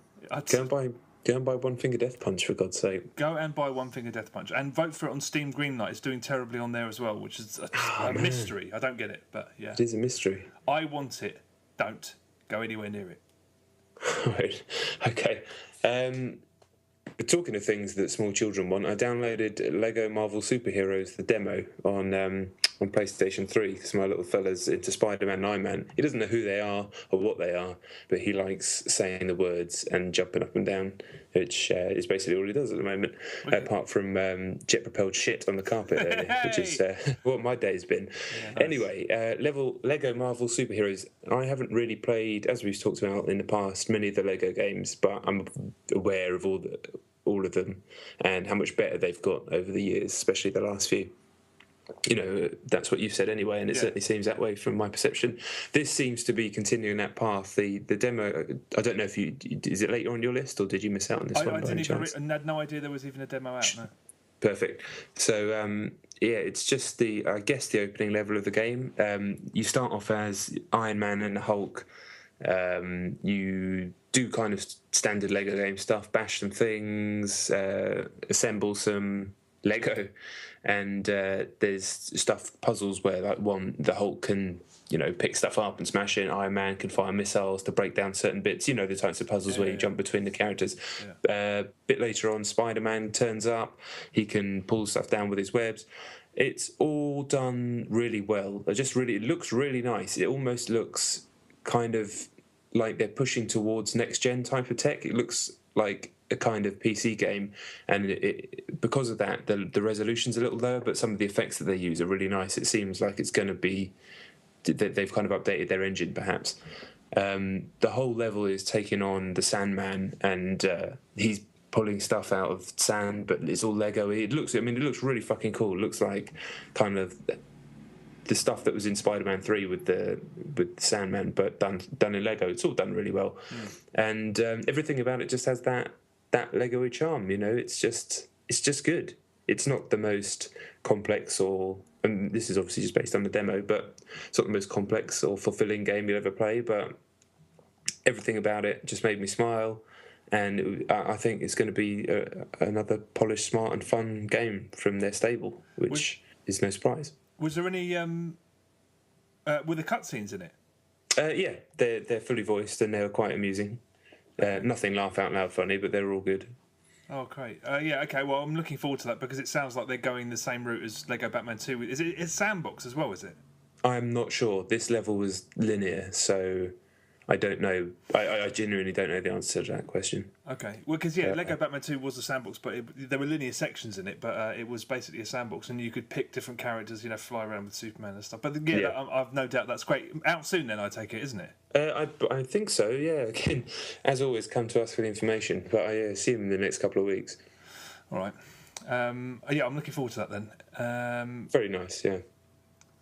Go and buy One Finger Death Punch, for God's sake. Go and buy One Finger Death Punch. And vote for it on Steam Greenlight. It's doing terribly on there as well, which is a mystery. I don't get it, but yeah. It is a mystery. I want it. Don't go anywhere near it. Right. Okay. Talking of things that small children want, I downloaded Lego Marvel Superheroes, the demo, on PlayStation 3, because my little fella's into Spider-Man and Iron Man. He doesn't know who they are or what they are, but he likes saying the words and jumping up and down, which is basically all he does at the moment, apart from jet-propelled shit on the carpet earlier, which is what my day's been. Yeah, nice. Anyway, Lego Marvel Superheroes. I haven't really played, as we've talked about in the past, many of the Lego games, but I'm aware of all of them and how much better they've got over the years, especially the last few. You know, that's what you've said anyway, and it certainly seems that way from my perception. This seems to be continuing that path. The demo, I don't know if is it later on your list, or did you miss out on this one? I had no idea there was even a demo out. No. Perfect. So it's just the opening level of the game. You start off as Iron Man and the Hulk. You do kind of standard Lego game stuff, bash some things, assemble some Lego, and there's puzzles where the Hulk can pick stuff up and smash it. Iron Man can fire missiles to break down certain bits. You know, the types of puzzles where you jump between the characters. Yeah. Bit later on, Spider-Man turns up. He can pull stuff down with his webs. It's all done really well. It looks really nice. It almost looks kind of like they're pushing towards next gen type of tech. It looks like a kind of PC game, and because of that, the resolution's a little lower, but some of the effects that they use are really nice. It seems like it's going to be they've kind of updated their engine, perhaps. The whole level is taking on the Sandman, and he's pulling stuff out of sand, but it's all Lego. It looks really fucking cool. It looks like kind of the stuff that was in Spider-Man 3 with the Sandman, but done in Lego. It's all done really well, and everything about it just has that Lego-y charm. It's just good. It's not the most complex and this is obviously just based on the demo, but it's not the most complex or fulfilling game you'll ever play. But everything about it just made me smile, and I think it's going to be another polished, smart, and fun game from their stable, which is no surprise. Was there any were the cutscenes in it? Yeah, they're fully voiced and they were quite amusing. Nothing laugh out loud funny, but they're all good. Oh, great. Yeah, okay, well, I'm looking forward to that because it sounds like they're going the same route as Lego Batman 2. It's sandbox as well, is it? I'm not sure. This level was linear, so I don't know. I genuinely don't know the answer to that question. Okay. Well, because, Lego Batman 2 was a sandbox, but there were linear sections in it, but it was basically a sandbox, and you could pick different characters, fly around with Superman and stuff. But, I've no doubt that's great. Out soon, then, I take it, isn't it? I think so, yeah. Again, as always, come to us for the information, but I assume in the next couple of weeks. All right. I'm looking forward to that then. Very nice, yeah.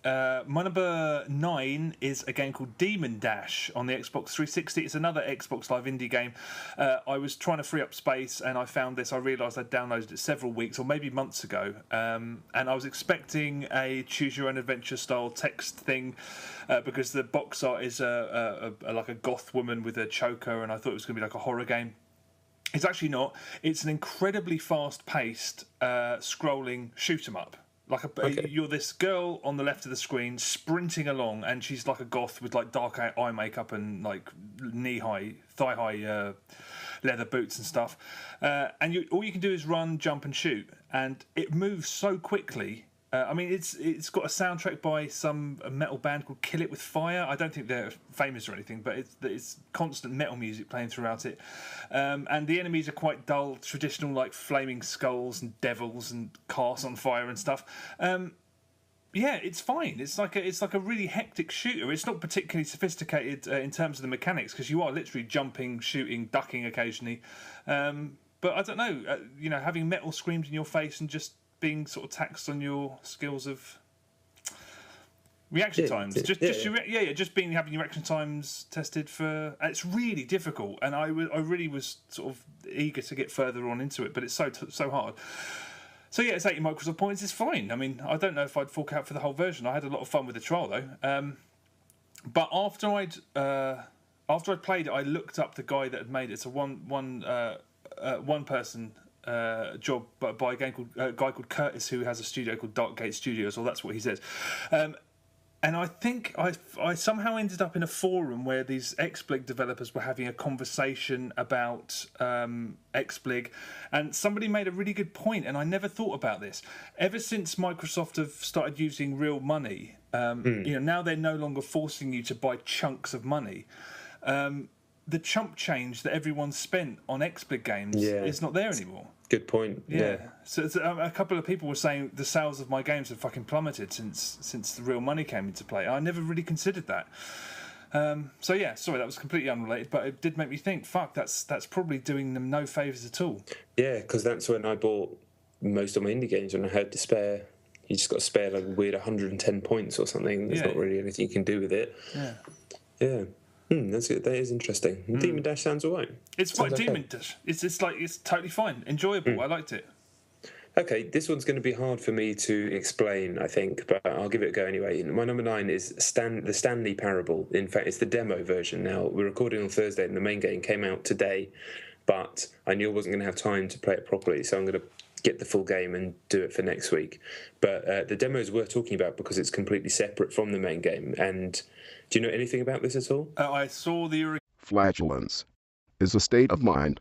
My number 9 is a game called Demon Dash on the Xbox 360. It's another Xbox Live indie game. I was trying to free up space and I found this. I realised I'd downloaded it several weeks or maybe months ago. And I was expecting a choose your own adventure style text thing because the box art is like a goth woman with a choker, and I thought it was going to be like a horror game. It's actually not. It's an incredibly fast-paced scrolling shoot-'em-up. You're this girl on the left of the screen sprinting along, and she's like a goth with like dark eye makeup and like knee-high, thigh-high leather boots and stuff. And all you can do is run, jump, and shoot, and it moves so quickly. It's got a soundtrack by some metal band called Kill It With Fire. I don't think they're famous or anything, but it's constant metal music playing throughout it. And the enemies are quite dull, traditional like flaming skulls and devils and cars on fire and stuff. It's fine. It's like a really hectic shooter. It's not particularly sophisticated in terms of the mechanics because you are literally jumping, shooting, ducking occasionally. But I don't know. Having metal screamed in your face and just being sort of taxed on your skills of reaction times. Just having your reaction times tested for. It's really difficult, and I really was sort of eager to get further on into it, but it's so hard. So yeah, it's 80 Microsoft points. It's fine. I mean, I don't know if I'd fork out for the whole version. I had a lot of fun with the trial though. But after I'd played it, I looked up the guy that had made it. It's a one person job by a guy called Curtis, who has a studio called Darkgate Studios, or that's what he says. And I think I somehow ended up in a forum where these XBlig developers were having a conversation about XBlig, and somebody made a really good point, and I never thought about this. Ever since Microsoft have started using real money, now they're no longer forcing you to buy chunks of money. The chump change that everyone spent on XBlig games is not there anymore. Good point. Yeah. So a couple of people were saying the sales of my games have fucking plummeted since the real money came into play. I never really considered that. Sorry, that was completely unrelated, but it did make me think. Fuck, that's probably doing them no favours at all. Yeah, because that's when I bought most of my indie games when I had to spare. You just got to spare like a weird 110 points or something. There's not really anything you can do with it. Yeah. That's it. That is interesting. Demon Dash sounds alright. It's fine. Demon Dash. It's totally fine. Enjoyable. I liked it. Okay, this one's going to be hard for me to explain, I think, but I'll give it a go anyway. My number 9 is the Stanley Parable. In fact, it's the demo version. Now, we're recording on Thursday, and the main game came out today, but I knew I wasn't going to have time to play it properly, so I'm going to get the full game and do it for next week. But the demo is worth talking about because it's completely separate from the main game. And do you know anything about this at all? I saw the... Flatulence is a state of mind.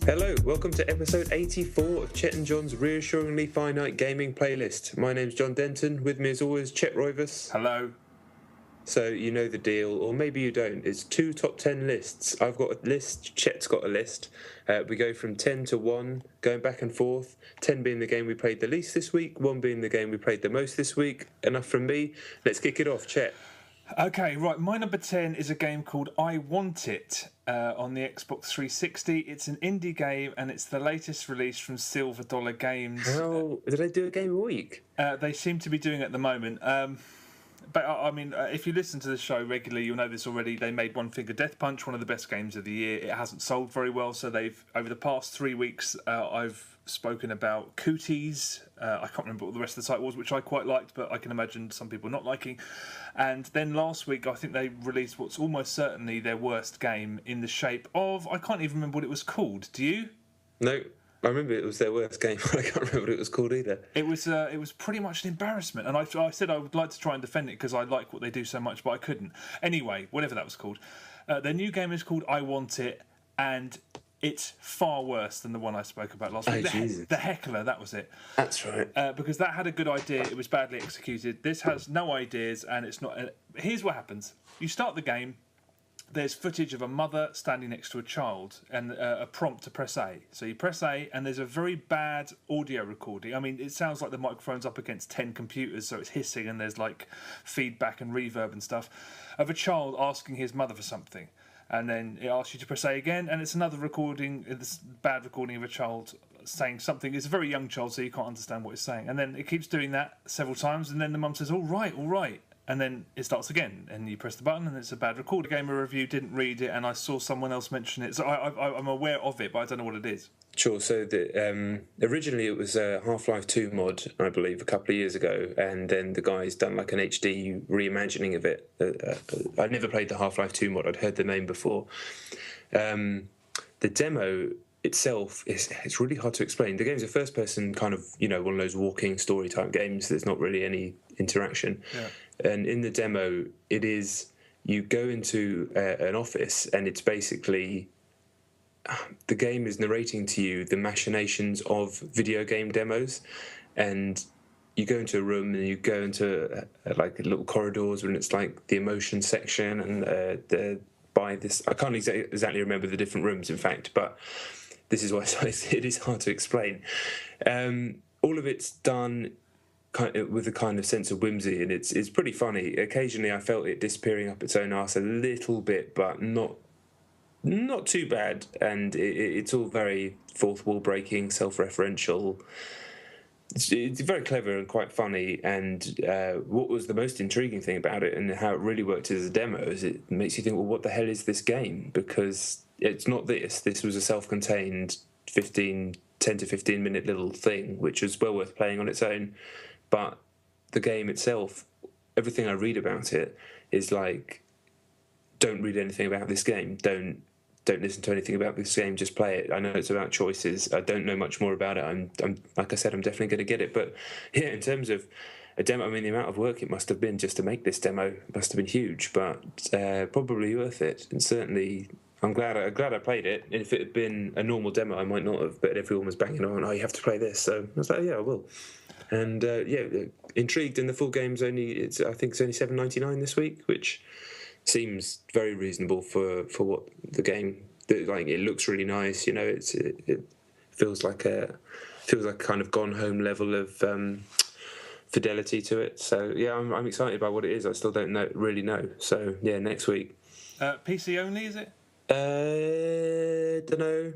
Hello, welcome to episode 84 of Chet and John's Reassuringly Finite Gaming Playlist. My name's John Denton, with me as always, Chet Roivas. Hello. So you know the deal, or maybe you don't. It's 2 top 10 lists. I've got a list, Chet's got a list. We go from 10 to 1, going back and forth. 10 being the game we played the least this week, 1 being the game we played the most this week. Enough from me. Let's kick it off, Chet. Okay, right. My number 10 is a game called I Want It on the Xbox 360. It's an indie game, and it's the latest release from Silver Dollar Games. How did they do a game a week? They seem to be doing it at the moment. But I mean, if you listen to the show regularly, you'll know this already. They made One Finger Death Punch, one of the best games of the year. It hasn't sold very well, so they've over the past 3 weeks, I've spoken about Cooties. I can't remember what the rest of the title was, which I quite liked, but I can imagine some people not liking. And then last week, I think they released what's almost certainly their worst game in the shape of... I can't even remember what it was called. Do you? No. I remember it was their worst game. I can't remember what it was called either. It was pretty much an embarrassment. And I said I would like to try and defend it because I like what they do so much, but I couldn't. Anyway, whatever that was called. Their new game is called I Want It, and it's far worse than the one I spoke about last week. The Heckler, that was it. That's right. Because that had a good idea. It was badly executed. This has no ideas, and it's not... Here's what happens. You start the game, there's footage of a mother standing next to a child and a prompt to press A. So you press A, and there's a very bad audio recording. I mean, it sounds like the microphone's up against 10 computers, so it's hissing and there's like feedback and reverb and stuff, of a child asking his mother for something. And then it asks you to press A again, and it's another recording, this bad recording of a child saying something. It's a very young child, so you can't understand what it's saying. And then it keeps doing that several times, and then the mum says, all right. And then it starts again, and you press the button, and it's a bad record. The gamer review didn't read it, and I saw someone else mention it, so I'm aware of it, but I don't know what it is. Sure. So originally it was a Half-Life 2 mod, I believe, a couple of years ago, and then the guy's done like an HD reimagining of it. I'd never played the Half-Life 2 mod. I'd heard the name before. The demo itself it's really hard to explain. The game's a first-person kind of, one of those walking story-type games. There's not really any interaction. Yeah. And in the demo, it is you go into an office, and it's basically the game is narrating to you the machinations of video game demos, and you go into a room and you go into like little corridors, and it's like the emotion section, and by this I can't exactly remember the different rooms, in fact, but this is why it is hard to explain. All of it's done with a kind of sense of whimsy, and it's pretty funny. Occasionally I felt it disappearing up its own arse a little bit, but not too bad, and it's all very fourth wall breaking, self-referential. It's very clever and quite funny, and what was the most intriguing thing about it and how it really worked as a demo is it makes you think, well, what the hell is this game? Because it's not this was a self-contained 10 to 15 minute little thing, which was well worth playing on its own. But the game itself, everything I read about it is like, don't read anything about this game. Don't listen to anything about this game. Just play it. I know it's about choices. I don't know much more about it. I'm like I said, I'm definitely going to get it. But yeah, in terms of a demo, I mean, the amount of work it must have been just to make this demo must have been huge. But probably worth it. And certainly, I'm glad I played it. And if it had been a normal demo, I might not have. But everyone was banging on, oh, you have to play this. So I was like, yeah, I will. And intrigued. And the full game's I think it's only $7.99 this week, which seems very reasonable for what the game. Like, it looks really nice. It feels like a kind of gone home level of fidelity to it. So yeah, I'm excited about what it is. I still don't really know. So yeah, next week. PC only, is it? Don't know.